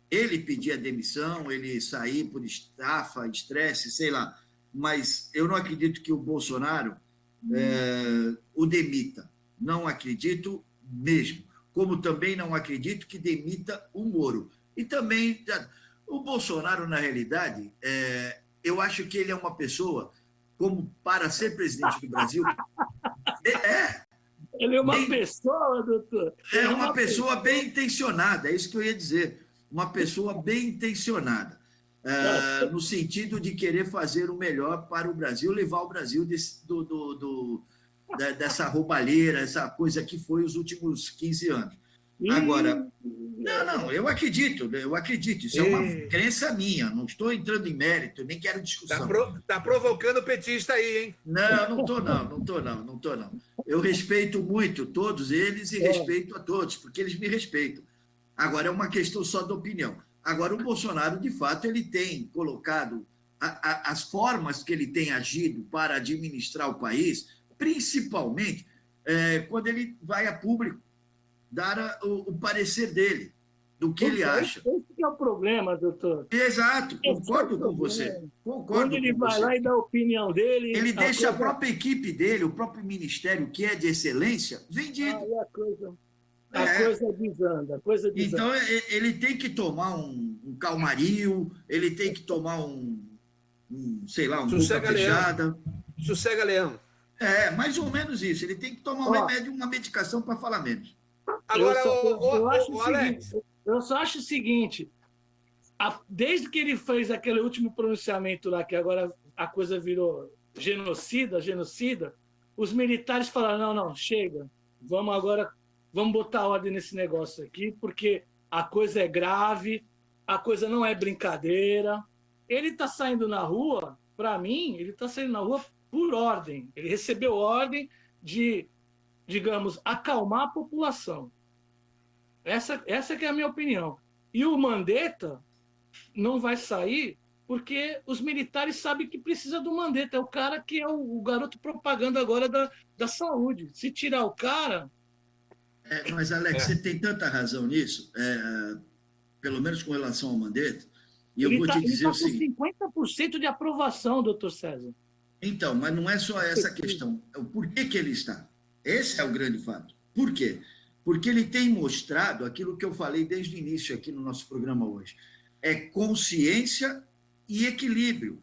ele pedir a demissão, ele sair por estafa, estresse, sei lá. Mas eu não acredito que o Bolsonaro o demita. Não acredito mesmo. Como também não acredito que demita o Moro. E também, o Bolsonaro, na realidade, eu acho que ele é uma pessoa, como para ser presidente do Brasil... Ele é uma pessoa, doutor? É uma pessoa bem intencionada, é isso que eu ia dizer. Uma pessoa bem intencionada. No sentido de querer fazer o melhor para o Brasil, levar o Brasil dessa roubalheira, essa coisa que foi os últimos 15 anos. Agora, eu acredito, isso é uma crença minha, não estou entrando em mérito, nem quero discussão. Tá provocando o petista aí, hein? Não estou não. Eu respeito muito todos eles e respeito a todos, porque eles me respeitam. Agora, é uma questão só de opinião. Agora, o Bolsonaro, de fato, ele tem colocado as formas que ele tem agido para administrar o país, principalmente quando ele vai a público dar o parecer dele, do que ele acha. Esse é o problema, doutor. Exato, concordo com você. Quando ele vai lá e dá a opinião dele... Ele deixa a própria equipe dele, o próprio ministério, que é de excelência, vendido. A coisa desanda. Então, ele tem que tomar um calmario, ele tem que tomar sei lá, boca fechada. Sossega-leão. Mais ou menos isso. Ele tem que tomar um remédio, uma medicação para falar menos. Agora, eu só acho o seguinte, desde que ele fez aquele último pronunciamento lá, que agora a coisa virou genocida, os militares falaram, não, chega, vamos botar ordem nesse negócio aqui, porque a coisa é grave, a coisa não é brincadeira. Ele está saindo na rua, para mim, ele está saindo na rua por ordem. Ele recebeu ordem de, digamos, acalmar a população. Essa que é a minha opinião. E o Mandetta não vai sair porque os militares sabem que precisa do Mandetta. É o cara que é o garoto propaganda agora da saúde. Se tirar o cara... Mas, Alex, você tem tanta razão nisso, pelo menos com relação ao Mandetta, e eu vou te dizer o seguinte... Ele está com 50% de aprovação, doutor César. Então, mas não é só essa questão. O porquê que ele está. Esse é o grande fato. Por quê? Porque ele tem mostrado aquilo que eu falei desde o início aqui no nosso programa hoje. É consciência e equilíbrio.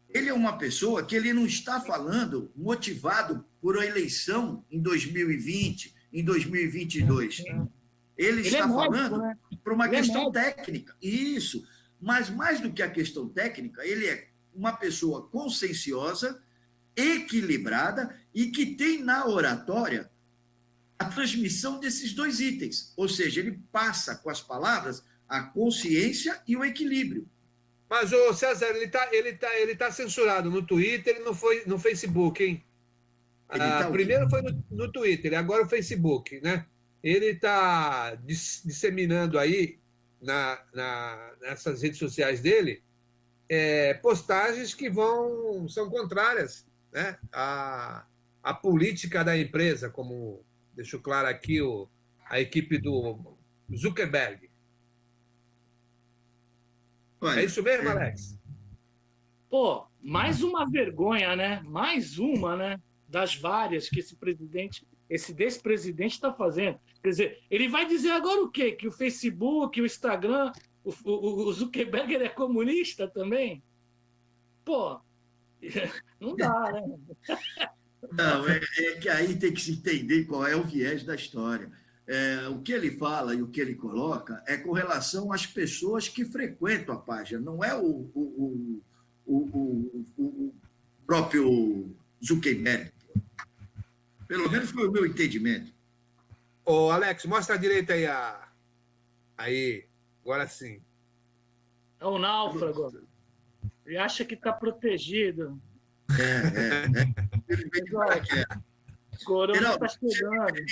Ele é uma pessoa que ele não está falando motivado por a eleição em 2020, em 2022. Ele está falando por uma questão técnica. Isso. Mas mais do que a questão técnica, ele é uma pessoa conscienciosa, equilibrada e que tem na oratória a transmissão desses dois itens. Ou seja, ele passa com as palavras a consciência e o equilíbrio. Mas, ô César, ele tá censurado no Twitter e não foi no Facebook, hein? Primeiro foi no Twitter, e agora o Facebook, né? Ele está disseminando aí nessas redes sociais dele postagens que são contrárias, né, à política da empresa, como deixou claro aqui a equipe do Zuckerberg. Olha, é isso mesmo, Alex? Pô, mais uma vergonha, né? Mais uma, né? Das várias que esse despresidente está fazendo. Quer dizer, ele vai dizer agora o quê? Que o Facebook, o Instagram, o Zuckerberg é comunista também? Pô, não dá, né? Não, é que aí tem que se entender qual é o viés da história. O que ele fala e o que ele coloca é com relação às pessoas que frequentam a página, não é o próprio Zuckerberg. Pelo menos foi o meu entendimento. Ô, Alex, mostra a direita aí. Aí, agora sim. É um náufrago. Ele acha que está protegido. Corona está chegando.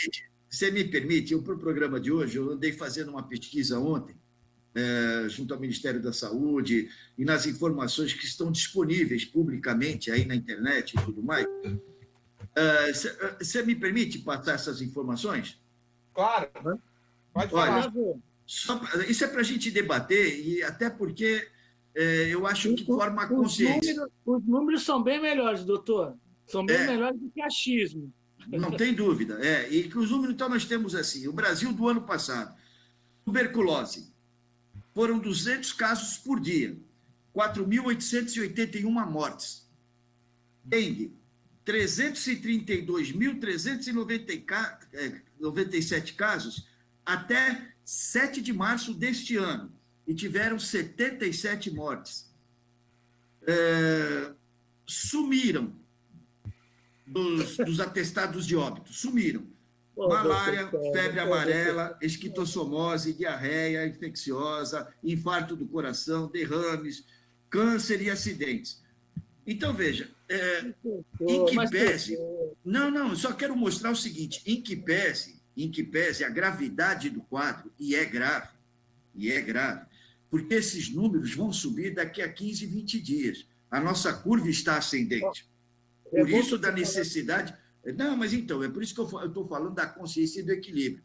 Você me permite, para o programa de hoje, eu andei fazendo uma pesquisa ontem, junto ao Ministério da Saúde, e nas informações que estão disponíveis publicamente aí na internet e tudo mais. Você me permite passar essas informações? Claro, pode falar. Isso é para a gente debater, e até porque eu acho que forma a consciência. Os números são bem melhores, doutor. São bem melhores do que achismo. Não tem dúvida. E que os números, então, nós temos assim: o Brasil do ano passado, tuberculose, foram 200 casos por dia, 4.881 mortes. Dengue, 332.397 casos até 7 de março deste ano, e tiveram 77 mortes. Sumiram dos atestados de óbito, sumiram. Malária, febre amarela, esquistossomose, diarreia infecciosa, infarto do coração, derrames, câncer e acidentes. Então, veja, em que pese... Não, só quero mostrar o seguinte, em que pese a gravidade do quadro, e é grave, porque esses números vão subir daqui a 15, 20 dias. A nossa curva está ascendente. Por isso da necessidade... Não, mas então, é por isso que eu estou falando da consciência e do equilíbrio.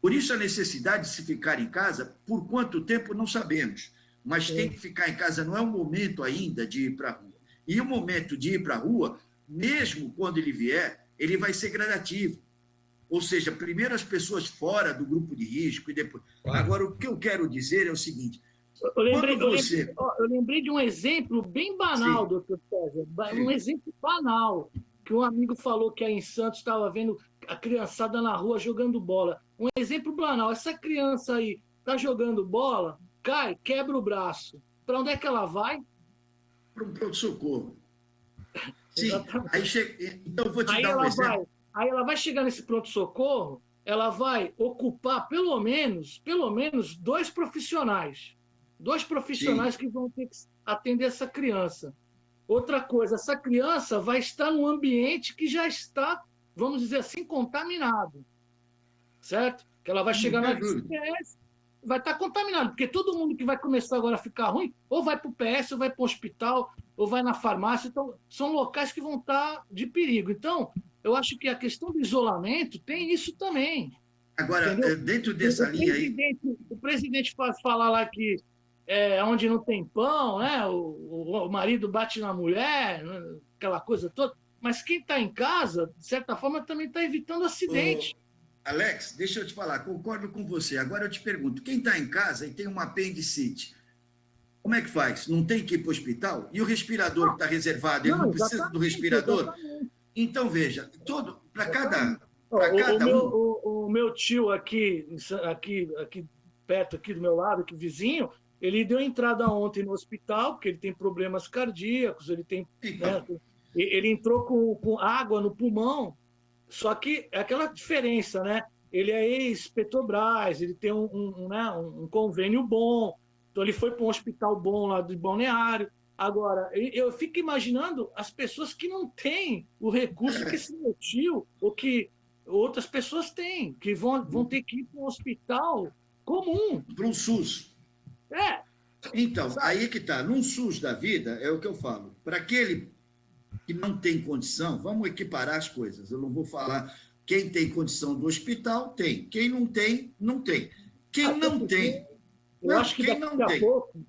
Por isso a necessidade de se ficar em casa, por quanto tempo não sabemos, mas tem que ficar em casa, não é o momento ainda de ir para a rua. E o momento de ir para a rua, mesmo quando ele vier, ele vai ser gradativo. Ou seja, primeiro as pessoas fora do grupo de risco e depois... Agora, o que eu quero dizer é o seguinte... Eu lembrei de um exemplo bem banal, doutor César. Um exemplo banal, que um amigo falou que aí em Santos estava vendo a criançada na rua jogando bola. Um exemplo banal. Essa criança aí está jogando bola, cai, quebra o braço. Para onde é que ela vai? Para um pronto-socorro. Sim, então eu vou te dar um exemplo. Aí ela vai chegar nesse pronto-socorro, ela vai ocupar pelo menos 2 profissionais. 2 profissionais que vão ter que atender essa criança. Outra coisa, essa criança vai estar num ambiente que já está, vamos dizer assim, contaminado. Certo? Que ela vai chegar na PS, vai estar contaminado, porque todo mundo que vai começar agora a ficar ruim, ou vai para o PS, ou vai para o hospital, ou vai na farmácia. Então, são locais que vão estar de perigo. Então, eu acho que a questão do isolamento tem isso também. Agora, dentro dessa linha aí... O presidente faz falar lá que onde não tem pão, né? O marido bate na mulher, aquela coisa toda. Mas quem está em casa, de certa forma, também está evitando acidente. Alex, deixa eu te falar, concordo com você. Agora eu te pergunto, quem está em casa e tem uma apendicite, como é que faz? Não tem que ir para o hospital? E o respirador que está reservado, ele não precisa do respirador? Exatamente. Então, veja, para cada o meu tio aqui perto aqui do meu lado, aqui vizinho, ele deu entrada ontem no hospital, porque ele tem problemas cardíacos, ele tem... Ele entrou com água no pulmão, só que é aquela diferença, né? Ele é ex-Petrobras, ele tem um convênio bom, então ele foi para um hospital bom lá de Balneário. Agora, eu fico imaginando as pessoas que não têm o recurso que esse meu tio, ou que outras pessoas têm, que vão ter que ir para um hospital comum. Para um SUS. Então, aí que está. Num SUS da vida, é o que eu falo. Para aquele que não tem condição, vamos equiparar as coisas. Eu não vou falar quem tem condição do hospital, tem. Quem não tem, não tem. Quem não tem... Eu acho que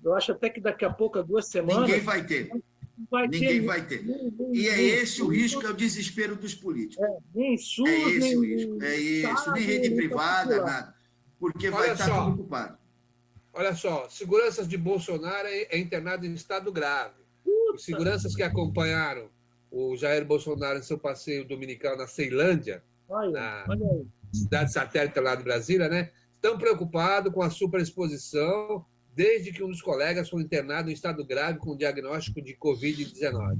eu acho até que daqui a pouco, há 2 semanas... Ninguém vai ter. Ninguém vai ter. E é esse o risco, é o desespero dos políticos. Nem SUS, é esse nem o risco. É isso. Nem rede privada, nada. Porque vai estar tudo ocupado. Olha só, seguranças de Bolsonaro é internado em estado grave. Os seguranças que acompanharam o Jair Bolsonaro em seu passeio dominical na Ceilândia, na cidade satélite lá de Brasília, né? Estão preocupados com a superexposição desde que um dos colegas foi internado em estado grave com diagnóstico de Covid-19.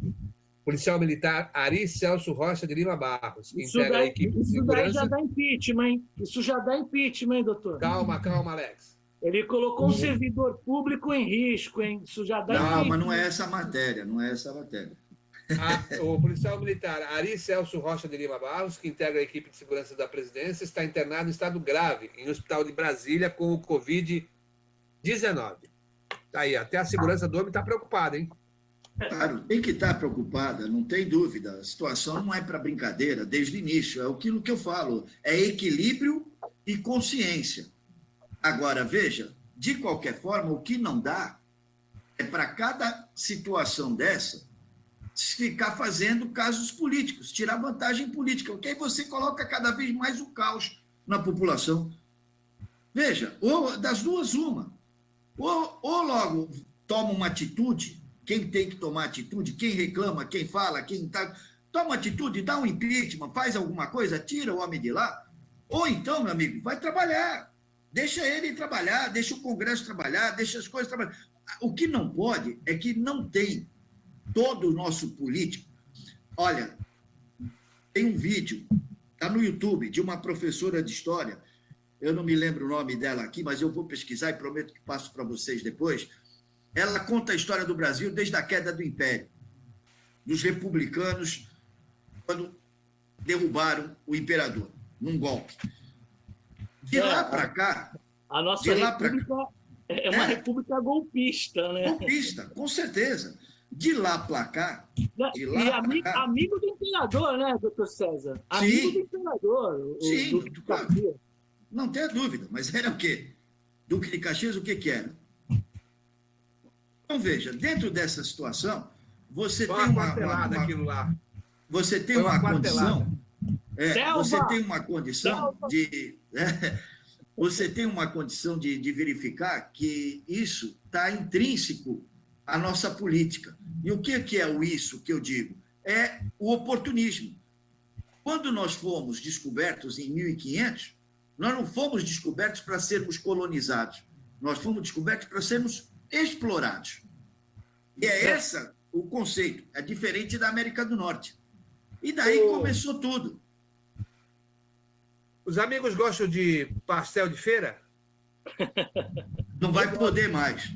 Policial militar Ari Celso Rocha de Lima Barros, que integra a equipe de segurança... Isso daí já dá impeachment, hein? Isso já dá impeachment, hein, doutor? Calma, Alex. Ele colocou um servidor público em risco, hein? Isso já dá impeachment. Não, mas não é essa a matéria, O policial militar Ari Celso Rocha de Lima Barros, que integra a equipe de segurança da presidência, está internado em estado grave em um hospital de Brasília com o Covid-19. Tá aí, até a segurança do homem está preocupada, hein? Claro, tem que estar preocupada, não tem dúvida. A situação não é para brincadeira, desde o início. É aquilo que eu falo, é equilíbrio e consciência. Agora, veja, de qualquer forma, o que não dá é para cada situação dessa ficar fazendo casos políticos, tirar vantagem política, porque aí você coloca cada vez mais o caos na população. Veja, ou das duas, uma. Ou logo toma uma atitude, quem tem que tomar atitude, quem reclama, quem fala, quem tá, toma atitude, dá um impeachment, faz alguma coisa, tira o homem de lá. Ou então, meu amigo, vai trabalhar. Deixa ele trabalhar, deixa o Congresso trabalhar, deixa as coisas trabalhar. O que não pode é que não tem todo o nosso político. Olha, tem um vídeo, está no YouTube, de uma professora de história, eu não me lembro o nome dela aqui, mas eu vou pesquisar e prometo que passo para vocês depois. Ela conta a história do Brasil desde a queda do Império, dos republicanos, quando derrubaram o imperador, num golpe. De lá para cá... A nossa república é uma república golpista, né? Golpista, com certeza. De lá para cá... amigo do imperador, né, doutor César? Amigo do imperador. Sim, claro. Não tenha dúvida, mas era o quê? Duque de Caxias, o que era? Então, veja, dentro dessa situação, você tem aquilo lá. Você tem uma condição... você tem uma condição de... você tem uma condição de verificar que isso está intrínseco à nossa política. E o que é o isso que eu digo? É o oportunismo. Quando nós fomos descobertos em 1500, nós não fomos descobertos para sermos colonizados. Nós fomos descobertos para sermos explorados. E é esse o conceito. É diferente da América do Norte. E daí começou tudo. Os amigos gostam de pastel de feira? Não vai poder mais.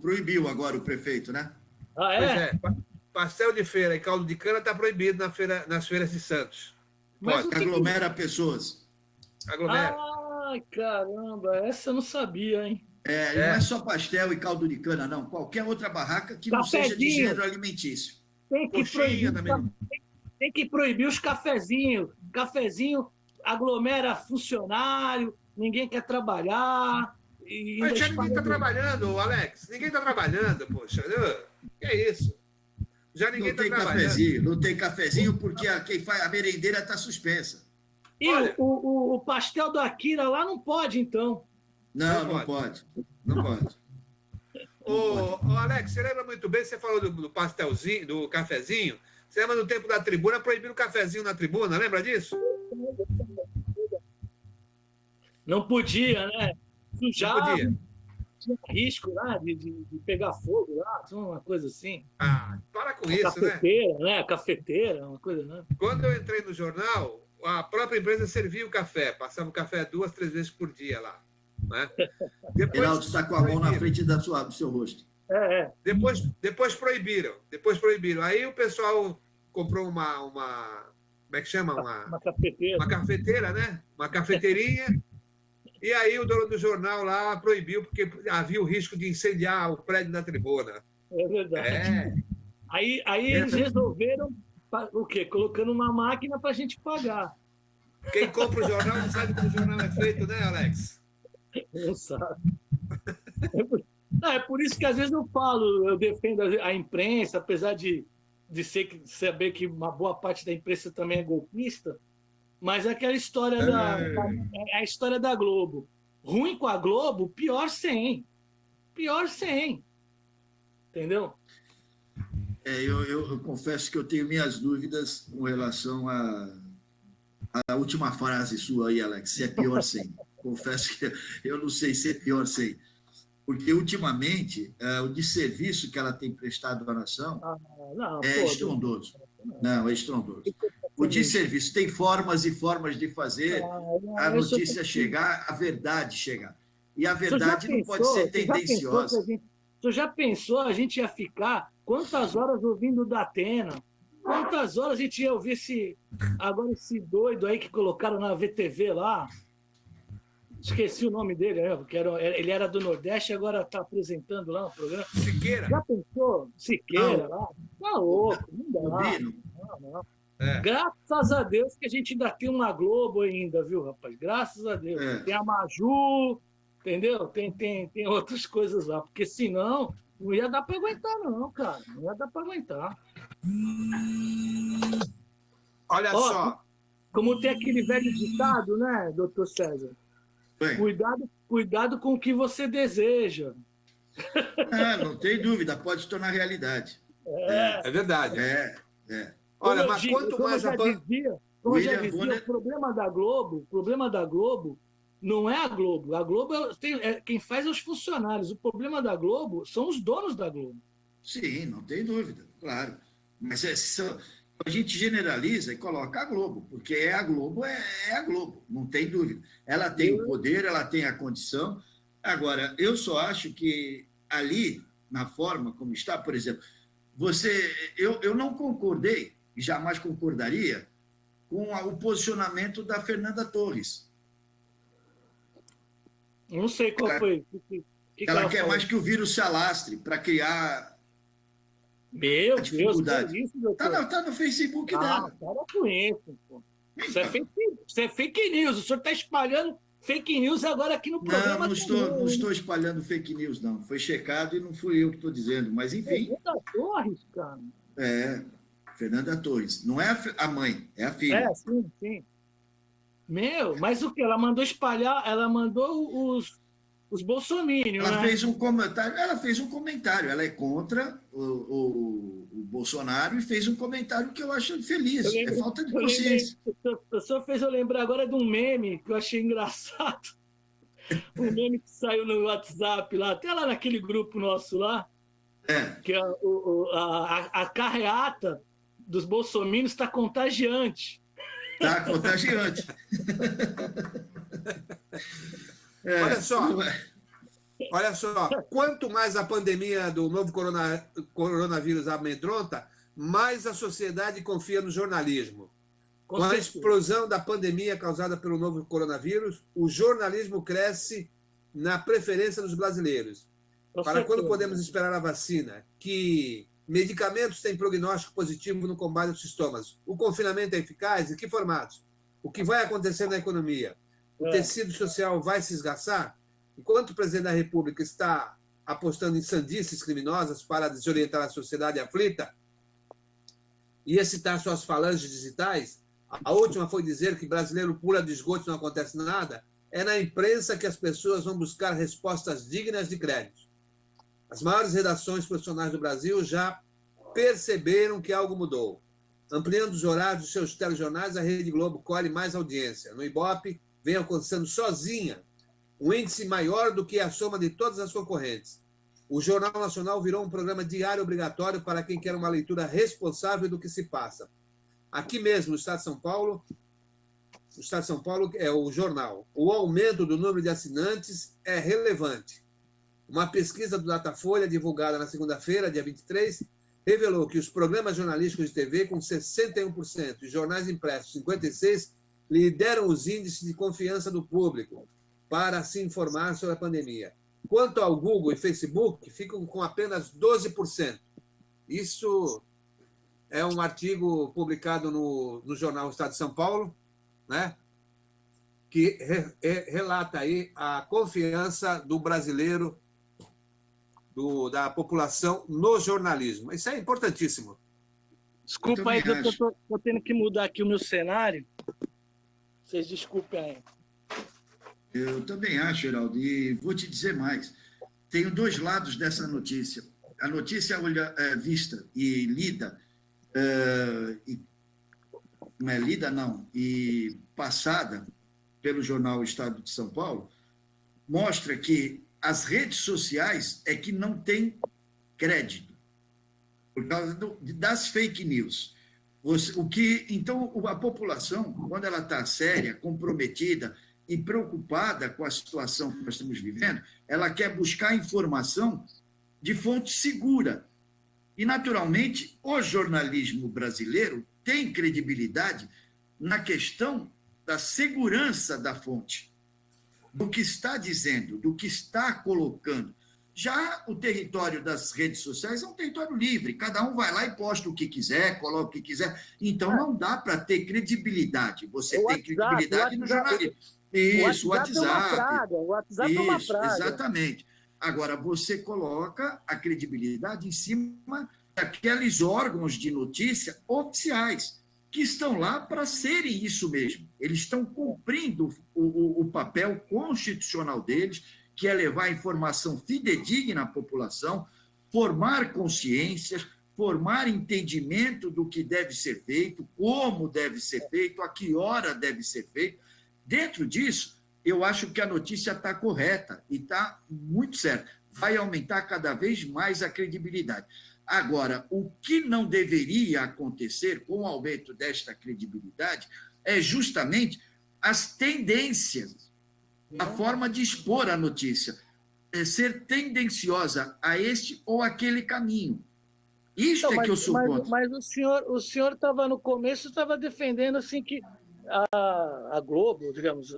Proibiu agora o prefeito, né? Ah, é? Pois é. Pastel de feira e caldo de cana está proibido nas feiras de Santos. Mas aglomera pessoas. Aglomera. Ai, caramba, essa eu não sabia, hein? Não é só pastel e caldo de cana, não. Qualquer outra barraca que não seja de gênero alimentício. Tem que proibir os cafezinhos. Cafezinho aglomera funcionário, ninguém quer trabalhar. Mas já ninguém está trabalhando, Alex. Ninguém está trabalhando, poxa. Que é isso? Já ninguém está trabalhando. Não tem cafezinho porque a merendeira está suspensa. E olha, o pastel do Akira lá não pode, então. Não pode. Ô, Alex, você lembra muito bem, você falou do pastelzinho, do cafezinho. Você lembra no tempo da tribuna, proibiram o cafezinho na tribuna, lembra disso? Não podia, né? Sujava. tinha risco lá de pegar fogo lá, tinha uma coisa assim. Ah, para com A isso, né? cafeteira, né? A cafeteira, uma coisa, né? Quando eu entrei no jornal, a própria empresa servia o café, passava o café 2, 3 vezes por dia lá. Né? Geraldo está com a mão na frente do seu rosto. Depois proibiram. Aí o pessoal comprou uma como é que chama? Uma cafeteira. Uma cafeteira, né? Uma cafeteirinha. E aí o dono do jornal lá proibiu, porque havia o risco de incendiar o prédio da tribuna. É verdade. Aí eles resolveram o quê? Colocando uma máquina para a gente pagar. Quem compra o jornal não sabe como o jornal é feito, né, Alex? Não sabe. É por isso que às vezes eu defendo a imprensa, apesar de saber que uma boa parte da imprensa também é golpista, mas é aquela história a história da Globo. Ruim com a Globo, pior sem. Entendeu? Eu confesso que eu tenho minhas dúvidas com relação à última frase sua aí, Alex, se é pior sem. Confesso que eu não sei se é pior sem. Porque, ultimamente, o desserviço que ela tem prestado à nação é estrondoso. Não, é estrondoso. O desserviço tem formas e formas de fazer a notícia chegar, a verdade chegar. E a verdade não pode ser tendenciosa. Tu já pensou, a gente ia ficar quantas horas ouvindo o Datena? Quantas horas a gente ia ouvir esse doido aí que colocaram na VTV lá? Esqueci o nome dele, né? Porque ele era do Nordeste, agora está apresentando lá no programa. Siqueira. Já pensou? Siqueira lá? Tá louco, não dá. Não. Graças a Deus que a gente ainda tem uma Globo ainda, viu, rapaz? Graças a Deus. Tem a Maju, entendeu? Tem outras coisas lá, porque senão não ia dar para aguentar, não, cara. Não ia dar para aguentar. Olha só. Como tem aquele velho ditado, né, doutor César? Cuidado com o que você deseja. Não tem dúvida, pode se tornar realidade. É verdade. Olha, mas quanto mais Como eu já dizia, o problema da Globo não é a Globo. A Globo quem faz é os funcionários. O problema da Globo são os donos da Globo. Sim, não tem dúvida, claro. Mas a gente generaliza e coloca a Globo, porque a Globo, é a Globo, não tem dúvida. Ela tem o poder, ela tem a condição. Agora, eu só acho que ali, na forma como está, por exemplo, eu não concordei, e jamais concordaria, com o posicionamento da Fernanda Torres. Não sei qual foi. Ela quer mais que o vírus se alastre para criar... Meu Deus, que isso, doutor? Tá no Facebook dela. Para com isso, pô. Isso é fake news. O senhor está espalhando fake news agora aqui no programa. Não estou espalhando fake news, não. Foi checado e não fui eu que estou dizendo. Mas, enfim... Fernanda Torres, cara. Fernanda Torres. Não é a mãe, é a filha. Sim. Mas o que? Ela mandou espalhar, ela mandou os bolsominions, ela fez um comentário, ela é contra o Bolsonaro e fez um comentário que eu acho feliz, é falta de consciência. O senhor fez eu lembrar agora de um meme que eu achei engraçado, um meme que saiu no WhatsApp lá, até lá naquele grupo nosso lá, que a carreata dos bolsominions está contagiante. Está contagiante. Olha só, quanto mais a pandemia do novo coronavírus amedronta, mais a sociedade confia no jornalismo. Com a explosão da pandemia causada pelo novo coronavírus, o jornalismo cresce na preferência dos brasileiros. Para quando podemos esperar a vacina? Que medicamentos têm prognóstico positivo no combate aos sintomas? O confinamento é eficaz? Em que formatos? O que vai acontecer na economia? O tecido social vai se esgaçar? Enquanto o presidente da República está apostando em sandices criminosas para desorientar a sociedade aflita e excitar suas falanges digitais, a última foi dizer que brasileiro pula de esgoto e não acontece nada, é na imprensa que as pessoas vão buscar respostas dignas de crédito. As maiores redações profissionais do Brasil já perceberam que algo mudou. Ampliando os horários dos seus telejornais, a Rede Globo colhe mais audiência. No Ibope, vem alcançando sozinha um índice maior do que a soma de todas as concorrentes. O Jornal Nacional virou um programa diário obrigatório para quem quer uma leitura responsável do que se passa. Aqui mesmo, no Estado de São Paulo, é o jornal. O aumento do número de assinantes é relevante. Uma pesquisa do Datafolha, divulgada na segunda-feira, dia 23, revelou que os programas jornalísticos de TV, com 61%, e jornais impressos, 56%, lideram os índices de confiança do público para se informar sobre a pandemia. Quanto ao Google e Facebook, ficam com apenas 12%. Isso é um artigo publicado no jornal Estado de São Paulo, né, que relata aí a confiança do brasileiro, da população no jornalismo. Isso é importantíssimo. Desculpa aí que eu estou tendo que mudar aqui o meu cenário. Vocês desculpem aí. Eu também acho, Geraldo, e vou te dizer mais. Tenho dois lados dessa notícia. A notícia vista e lida, não é lida, não, e passada pelo jornal Estado de São Paulo, mostra que as redes sociais é que não têm crédito, por causa das fake news. Então, a população, quando ela está séria, comprometida e preocupada com a situação que nós estamos vivendo, ela quer buscar informação de fonte segura. E, naturalmente, o jornalismo brasileiro tem credibilidade na questão da segurança da fonte, do que está dizendo, do que está colocando. Já o território das redes sociais é um território livre, cada um vai lá e posta o que quiser, coloca o que quiser. Então, não dá para ter credibilidade. Você tem credibilidade no jornalismo. Isso, o WhatsApp. O WhatsApp é uma praga. Exatamente. Agora, você coloca a credibilidade em cima daqueles órgãos de notícia oficiais, que estão lá para serem isso mesmo. Eles estão cumprindo o papel constitucional deles, que é levar informação fidedigna à população, formar consciências, formar entendimento do que deve ser feito, como deve ser feito, a que hora deve ser feito. Dentro disso, eu acho que a notícia está correta e está muito certa. Vai aumentar cada vez mais a credibilidade. Agora, o que não deveria acontecer com o aumento desta credibilidade é justamente as tendências, a forma de expor a notícia, ser tendenciosa a este ou aquele caminho. Isto que eu sou contra. Mas o senhor estava no começo, estava defendendo assim que a Globo, digamos,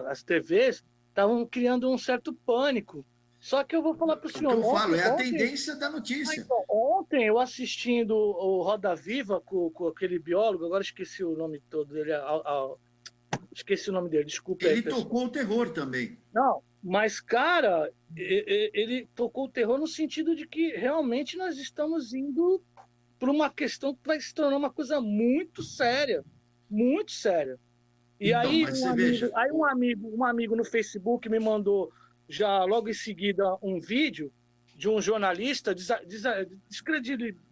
as TVs estavam criando um certo pânico. Só que eu vou falar para o senhor. O que eu falo é a tendência da notícia. Então, ontem, eu assistindo o Roda Viva com aquele biólogo, agora esqueci o nome todo dele, esqueci o nome dele, desculpa. Ele tocou o terror também. Não, mas, cara, ele tocou o terror no sentido de que realmente nós estamos indo para uma questão que vai se tornar uma coisa muito séria. Muito séria. E então, aí um amigo no Facebook me mandou já logo em seguida um vídeo de um jornalista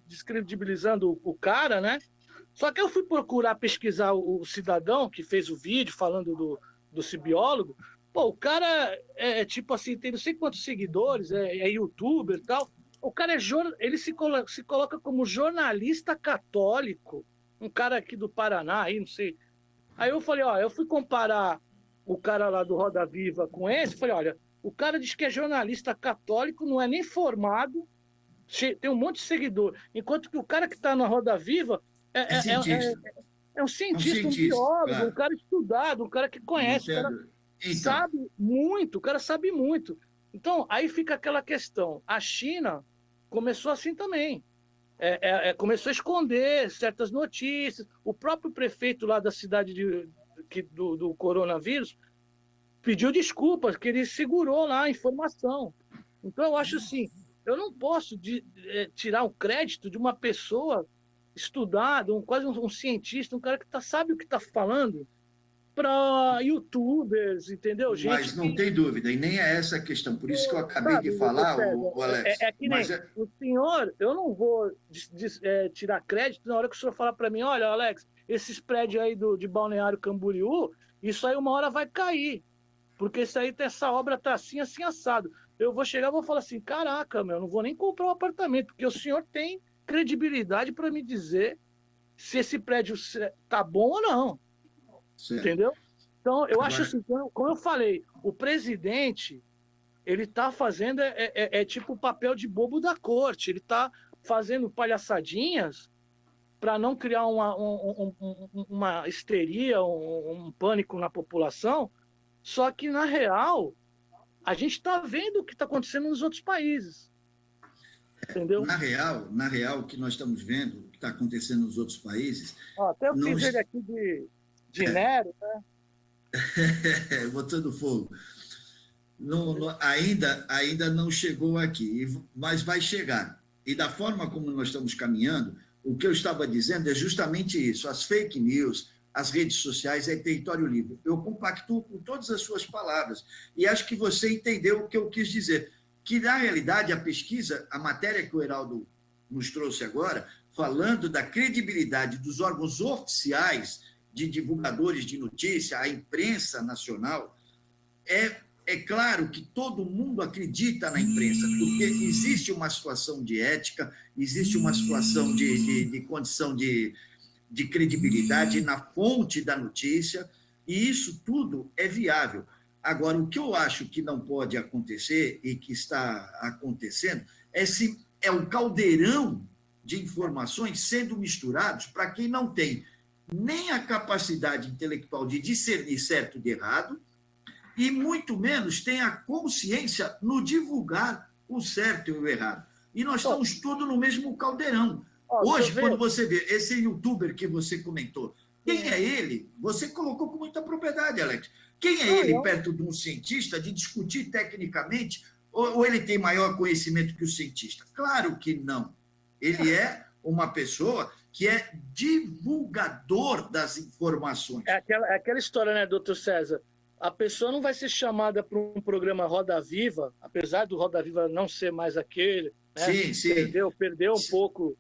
descredibilizando o cara, né? Só que eu fui procurar pesquisar o cidadão que fez o vídeo falando do biólogo. Pô, o cara tipo assim, tem não sei quantos seguidores, é youtuber e tal. O cara ele se coloca como jornalista católico. Um cara aqui do Paraná, aí não sei. Aí eu falei, eu fui comparar o cara lá do Roda Viva com esse, falei, olha, o cara diz que é jornalista católico, não é nem formado, tem um monte de seguidor, enquanto que o cara que está na Roda Viva é um cientista, um biólogo, claro. Um cara estudado, um cara que conhece, sabe muito, o cara sabe muito. Então, aí fica aquela questão, a China começou assim também. Começou a esconder certas notícias. O próprio prefeito lá da cidade do coronavírus pediu desculpas, que ele segurou lá a informação. Então, eu acho assim, eu não posso tirar o crédito de uma pessoa estudada, quase um cientista, um cara que sabe o que está falando, para youtubers, entendeu? Gente, mas não tem dúvida, e nem é essa a questão. Por isso que eu acabei de falar, o Alex. Que nem o senhor, eu não vou tirar crédito na hora que o senhor falar para mim, olha, Alex, esses prédios aí de Balneário Camboriú, isso aí uma hora vai cair. porque essa obra tá assim, assim, assado. Eu vou chegar e vou falar assim, caraca, meu, não vou nem comprar um apartamento, porque o senhor tem credibilidade para me dizer se esse prédio tá bom ou não. Certo. Entendeu? Então, eu acho assim, como eu falei, o presidente, ele tá fazendo, tipo o papel de bobo da corte, ele tá fazendo palhaçadinhas para não criar uma histeria, um pânico na população, só que, na real, a gente está vendo o que está acontecendo nos outros países. Entendeu? Na real, o que nós estamos vendo, o que está acontecendo nos outros países... Até eu fiz ele aqui de Nero, né? Botando fogo. Ainda não chegou aqui, mas vai chegar. E da forma como nós estamos caminhando, o que eu estava dizendo é justamente isso. As fake news, as redes sociais, é território livre. Eu compactuo com todas as suas palavras. E acho que você entendeu o que eu quis dizer. Que, na realidade, a pesquisa, a matéria que o Heraldo nos trouxe agora, falando da credibilidade dos órgãos oficiais de divulgadores de notícia, a imprensa nacional, é claro que todo mundo acredita na imprensa, porque existe uma situação de ética, existe uma situação de condição de credibilidade na fonte da notícia, e isso tudo é viável. Agora, o que eu acho que não pode acontecer e que está acontecendo é um caldeirão de informações sendo misturados para quem não tem nem a capacidade intelectual de discernir certo de errado e muito menos tem a consciência no divulgar o certo e o errado. E nós estamos todos no mesmo caldeirão. Hoje, quando você vê esse youtuber que você comentou, quem é ele? Você colocou com muita propriedade, Alex. Quem é ele perto de um cientista de discutir tecnicamente ou ele tem maior conhecimento que o cientista? Claro que não. Ele é uma pessoa que é divulgador das informações. É aquela história, né, doutor César? A pessoa não vai ser chamada para um programa Roda Viva, apesar do Roda Viva não ser mais aquele. Né? Sim. Perdeu um pouco.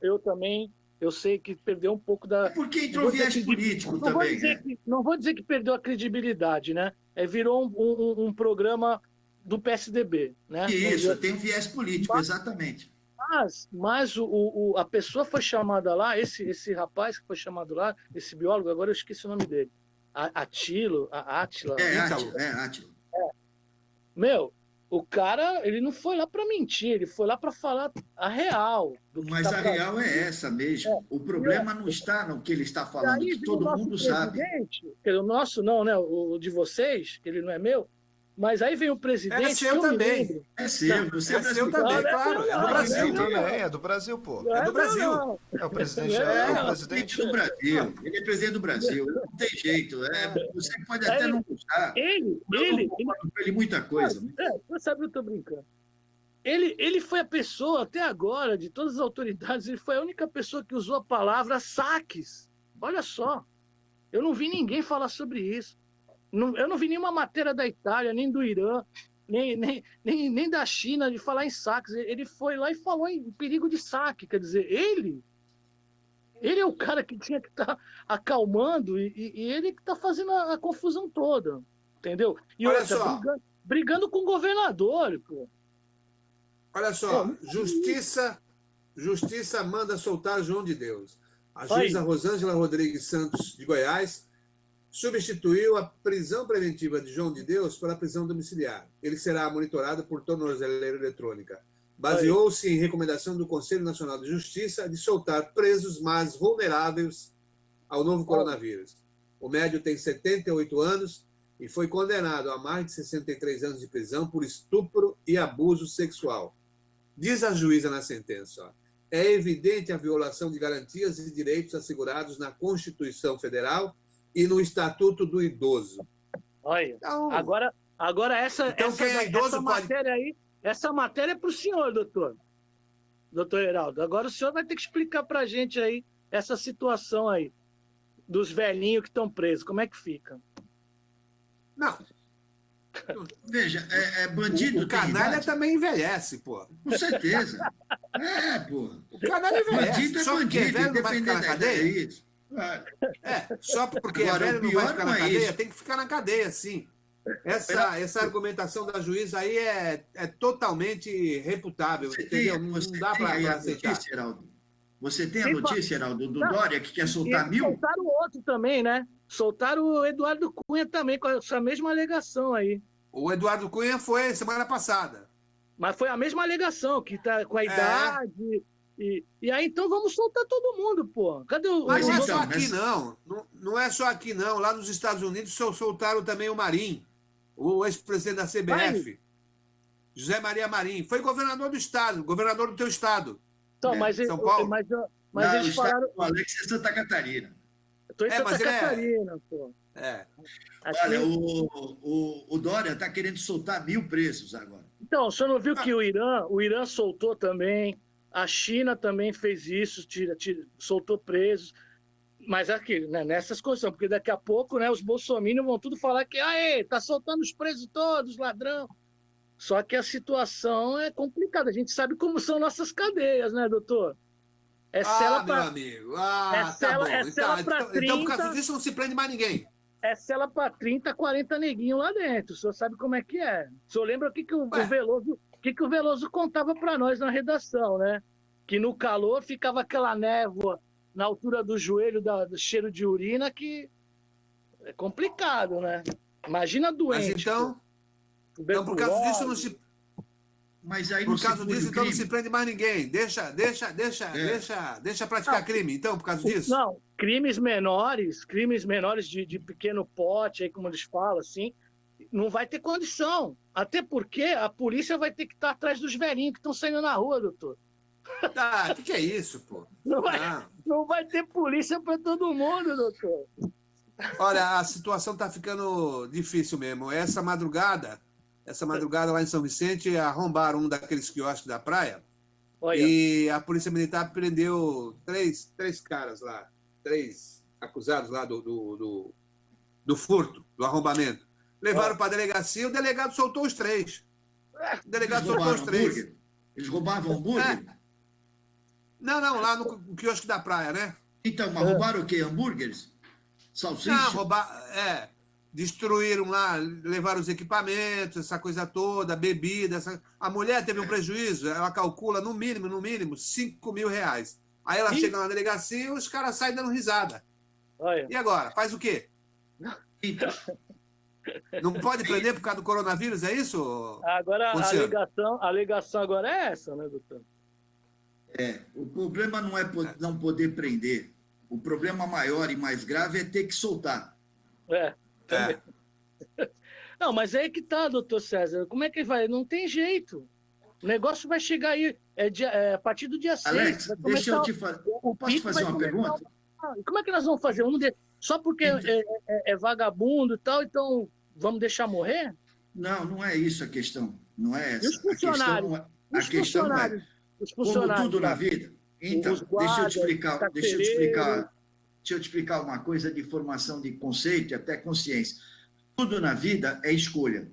Eu também... Eu sei que perdeu um pouco da... Porque entrou viés político também. Não vou dizer que perdeu a credibilidade, né? Virou um programa do PSDB, né? Isso, tem um viés político, exatamente. Mas a pessoa foi chamada lá, esse rapaz que foi chamado lá, esse biólogo, agora eu esqueci o nome dele. Átila. Átila. Meu, o cara, ele não foi lá para mentir, ele foi lá para falar a real. Mas a real é essa mesmo. O problema não está no que ele está falando, que todo mundo sabe. O nosso não, né? O de vocês, que ele não é meu. Mas aí vem o presidente. É seu também. É seu, você é seu também, claro. É do Brasil também. É do Brasil, pô. É do Brasil. É o presidente. É o presidente do Brasil. Ele é presidente do Brasil. Não tem jeito. Você pode até não gostar. Ele muita coisa. Você sabe, eu estou brincando. Ele foi a pessoa, até agora, de todas as autoridades, ele foi a única pessoa que usou a palavra saques. Olha só. Eu não vi ninguém falar sobre isso. Eu não vi nenhuma matéria da Itália, nem do Irã, nem da China de falar em saques. Ele foi lá e falou em perigo de saque. Quer dizer, ele é o cara que tinha que estar acalmando e ele que está fazendo a confusão toda. Entendeu? E olha só, brigando com o governador, pô. Olha só, Justiça manda soltar João de Deus. A juíza Rosângela Rodrigues Santos, de Goiás, substituiu a prisão preventiva de João de Deus pela prisão domiciliar. Ele será monitorado por tornozeleira eletrônica. Baseou-se em recomendação do Conselho Nacional de Justiça de soltar presos mais vulneráveis ao novo coronavírus. O médio tem 78 anos e foi condenado a mais de 63 anos de prisão por estupro e abuso sexual. Diz a juíza na sentença, é evidente a violação de garantias e direitos assegurados na Constituição Federal e no Estatuto do Idoso. Olha, então, agora essa matéria aí, essa matéria é para o senhor, doutor Heraldo. Agora o senhor vai ter que explicar para a gente aí essa situação aí dos velhinhos que estão presos. Como é que fica? Não. Veja, bandido. O canalha também envelhece, pô. Com certeza. Pô. O canalha envelhece. Bandido é só bandido, porque velho não vai ficar na cadeia? Isso. Só porque agora, velho não vai ficar na cadeia, isso. tem que ficar na cadeia, sim. Essa argumentação da juíza aí é totalmente refutável. Não dá para aceitar. Notícia, Heraldo? Você tem a notícia, Heraldo, do Dória, que quer soltar 1.000? Soltaram o outro também, né? Soltaram o Eduardo Cunha também, com essa mesma alegação aí. O Eduardo Cunha foi semana passada. Mas foi a mesma alegação, que tá com a idade. E aí, então, vamos soltar todo mundo, pô. Cadê o... Mas não é só aqui, não. Não é só aqui, não. Lá nos Estados Unidos soltaram também o Marinho, o ex-presidente da CBF, José Maria Marinho. Foi governador do estado, governador do teu estado. Então, São Paulo. Mas eles falaram... O Alex é Santa Catarina. Eu tô em Santa Catarina, pô. Olha, o Dória está querendo soltar 1.000 presos agora. Então, o senhor não viu que o Irã soltou também, a China também fez isso, soltou presos, mas aqui, né, nessas condições, porque daqui a pouco, né, os bolsominions vão tudo falar que tá soltando os presos todos, ladrão. Só que a situação é complicada, a gente sabe como são nossas cadeias, né, doutor? Meu amigo, tá bom. Então, por causa disso, não se prende mais ninguém. É cela para 30, 40 neguinhos lá dentro. O senhor sabe como é que é. O senhor lembra o que o Veloso contava para nós na redação, né? Que no calor ficava aquela névoa na altura do joelho, do cheiro de urina, que é complicado, né? Imagina doente. Mas então por causa disso não se... Mas aí por causa disso, então não se prende mais ninguém. Deixa praticar crime, então, por causa disso. Não, crimes menores de pequeno pote, aí como eles falam, assim, não vai ter condição. Até porque a polícia vai ter que estar atrás dos velhinhos que estão saindo na rua, doutor. O que é isso, pô? Não vai ter polícia para todo mundo, doutor. Olha, a situação está ficando difícil mesmo. Essa madrugada lá em São Vicente, arrombaram um daqueles quiosques da praia. Olha. E a Polícia Militar prendeu três caras lá, 3 acusados lá do furto, do arrombamento. Levaram para a delegacia, o delegado soltou os 3. O delegado soltou os 3. Eles roubavam hambúrguer? Não, lá no quiosque da praia, né? Então, mas roubaram o quê? Hambúrgueres? Salsicha? Não, destruíram lá, levaram os equipamentos, essa coisa toda, bebida. A mulher teve um prejuízo, ela calcula no mínimo, R$5.000. Aí ela chega na delegacia e os caras saem dando risada. Olha. E agora? Faz o quê? Então. Não pode prender por causa do coronavírus, é isso? Agora, a alegação agora é essa, né, doutor? O problema não é não poder prender. O problema maior e mais grave é ter que soltar. Não, mas aí que tá, doutor César. Como é que vai? Não tem jeito. O negócio vai chegar aí a partir do dia 6. Alex, deixa eu te fazer. Posso fazer uma pergunta? Como é que nós vamos fazer? Só porque é vagabundo e tal, então vamos deixar morrer? Não é isso a questão. Não é essa. E os funcionários? A questão não é. Como tudo na vida. Então, deixa eu te explicar uma coisa de formação de conceito e até consciência. Tudo na vida é escolha.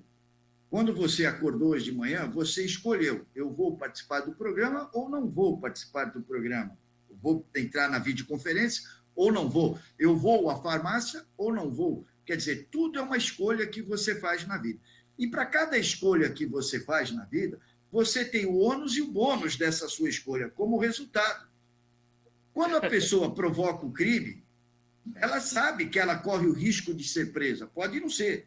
Quando você acordou hoje de manhã, você escolheu: eu vou participar do programa ou não vou participar do programa. Eu vou entrar na videoconferência ou não vou. Eu vou à farmácia ou não vou. Quer dizer, tudo é uma escolha que você faz na vida. E para cada escolha que você faz na vida, você tem o ônus e o bônus dessa sua escolha como resultado. Quando a pessoa provoca o crime, ela sabe que ela corre o risco de ser presa, pode não ser.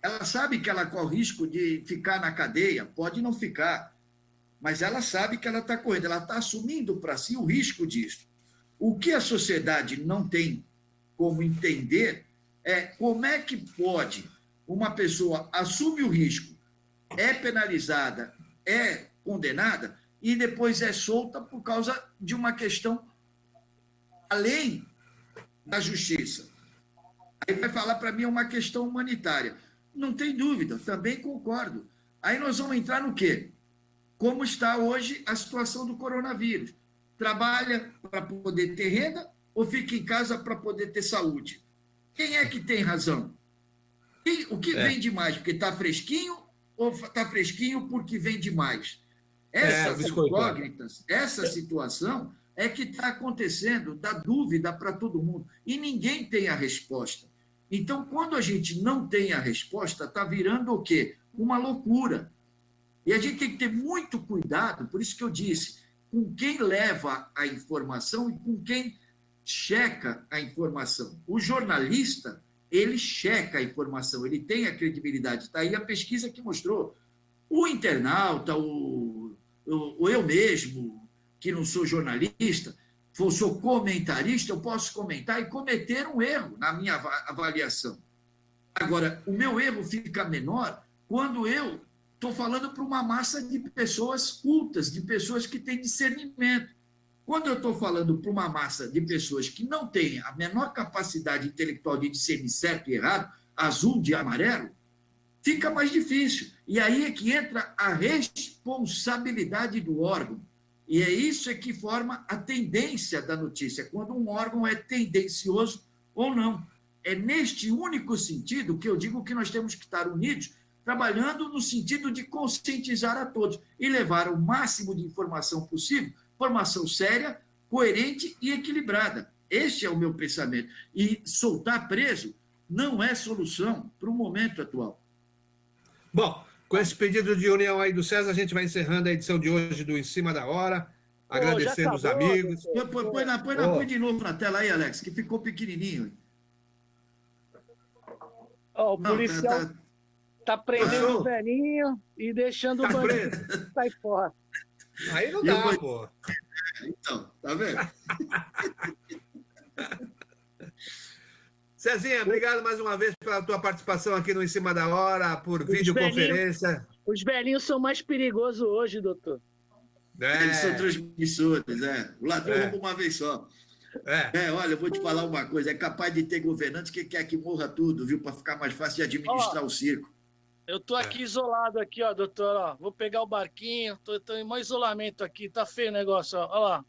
Ela sabe que ela corre o risco de ficar na cadeia, pode não ficar. Mas ela sabe que ela está correndo, ela está assumindo para si o risco disso. O que a sociedade não tem como entender é como é que pode uma pessoa assume o risco, é penalizada, é condenada e depois é solta por causa de uma questão além da justiça. Aí vai falar para mim uma questão humanitária. Não tem dúvida, também concordo. Aí nós vamos entrar no quê? Como está hoje a situação do coronavírus? Trabalha para poder ter renda ou fica em casa para poder ter saúde? Quem é que tem razão? O que vende mais? Porque está fresquinho ou está fresquinho porque vende mais? Essas incógnitas, essa situação é que está acontecendo, dá dúvida para todo mundo. E ninguém tem a resposta. Então, quando a gente não tem a resposta, está virando o quê? Uma loucura. E a gente tem que ter muito cuidado, por isso que eu disse, com quem leva a informação e com quem checa a informação. O jornalista, ele checa a informação, ele tem a credibilidade. Está aí a pesquisa que mostrou. O internauta, eu mesmo, que não sou jornalista, sou comentarista, eu posso comentar e cometer um erro na minha avaliação. Agora, o meu erro fica menor quando eu estou falando para uma massa de pessoas cultas, de pessoas que têm discernimento. Quando eu estou falando para uma massa de pessoas que não têm a menor capacidade intelectual de discernir certo e errado, azul de amarelo, fica mais difícil. E aí é que entra a responsabilidade do órgão. E é isso que forma a tendência da notícia, quando um órgão é tendencioso ou não. É neste único sentido que eu digo que nós temos que estar unidos, trabalhando no sentido de conscientizar a todos e levar o máximo de informação possível, informação séria, coerente e equilibrada. Este é o meu pensamento. E soltar preso não é solução para o momento atual. Bom, com esse pedido de união aí do César, a gente vai encerrando a edição de hoje do Em Cima da Hora, agradecendo os amigos. Põe de novo na tela aí, Alex, que ficou pequenininho. O policial tá prendendo o velhinho e deixando o bandido sair fora. Aí não dá, pô. Então, tá vendo? Cezinha, obrigado mais uma vez pela tua participação aqui no Em Cima da Hora, por videoconferência. Os velhinhos são mais perigosos hoje, doutor. Eles são transmissores, O ladrão rouba uma vez só. Olha, eu vou te falar uma coisa, é capaz de ter governantes que quer que morra tudo, viu? Para ficar mais fácil de administrar o circo. Eu tô aqui isolado aqui, ó, doutor, ó. Vou pegar o barquinho, tô em maior isolamento aqui, tá feio o negócio, ó lá.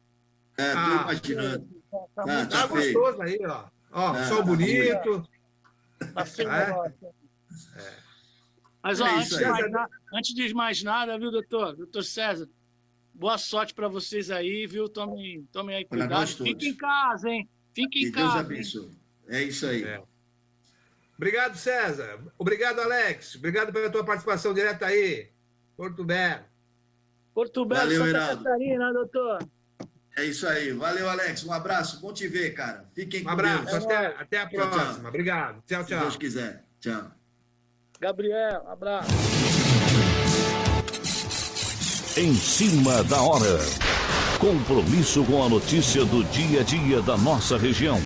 Tô imaginando. Tá gostoso aí, ó. Sol bonito. Tá feio o negócio. Mas, ó, antes de mais nada, viu, doutor? Doutor César, boa sorte para vocês aí, viu? Tomem aí cuidado. Fiquem em casa, hein? Fiquem em casa. Deus abençoe. É isso aí. Obrigado, César. Obrigado, Alex. Obrigado pela tua participação direta aí. Porto Belo. Valeu, Santa Catarina, doutor. É isso aí. Valeu, Alex. Um abraço. Bom te ver, cara. Fiquem com Deus. Um abraço. Até a próxima. Tchau. Obrigado. Tchau, tchau. Se Deus quiser. Tchau. Gabriel, abraço. Em Cima da Hora. Compromisso com a notícia do dia a dia da nossa região.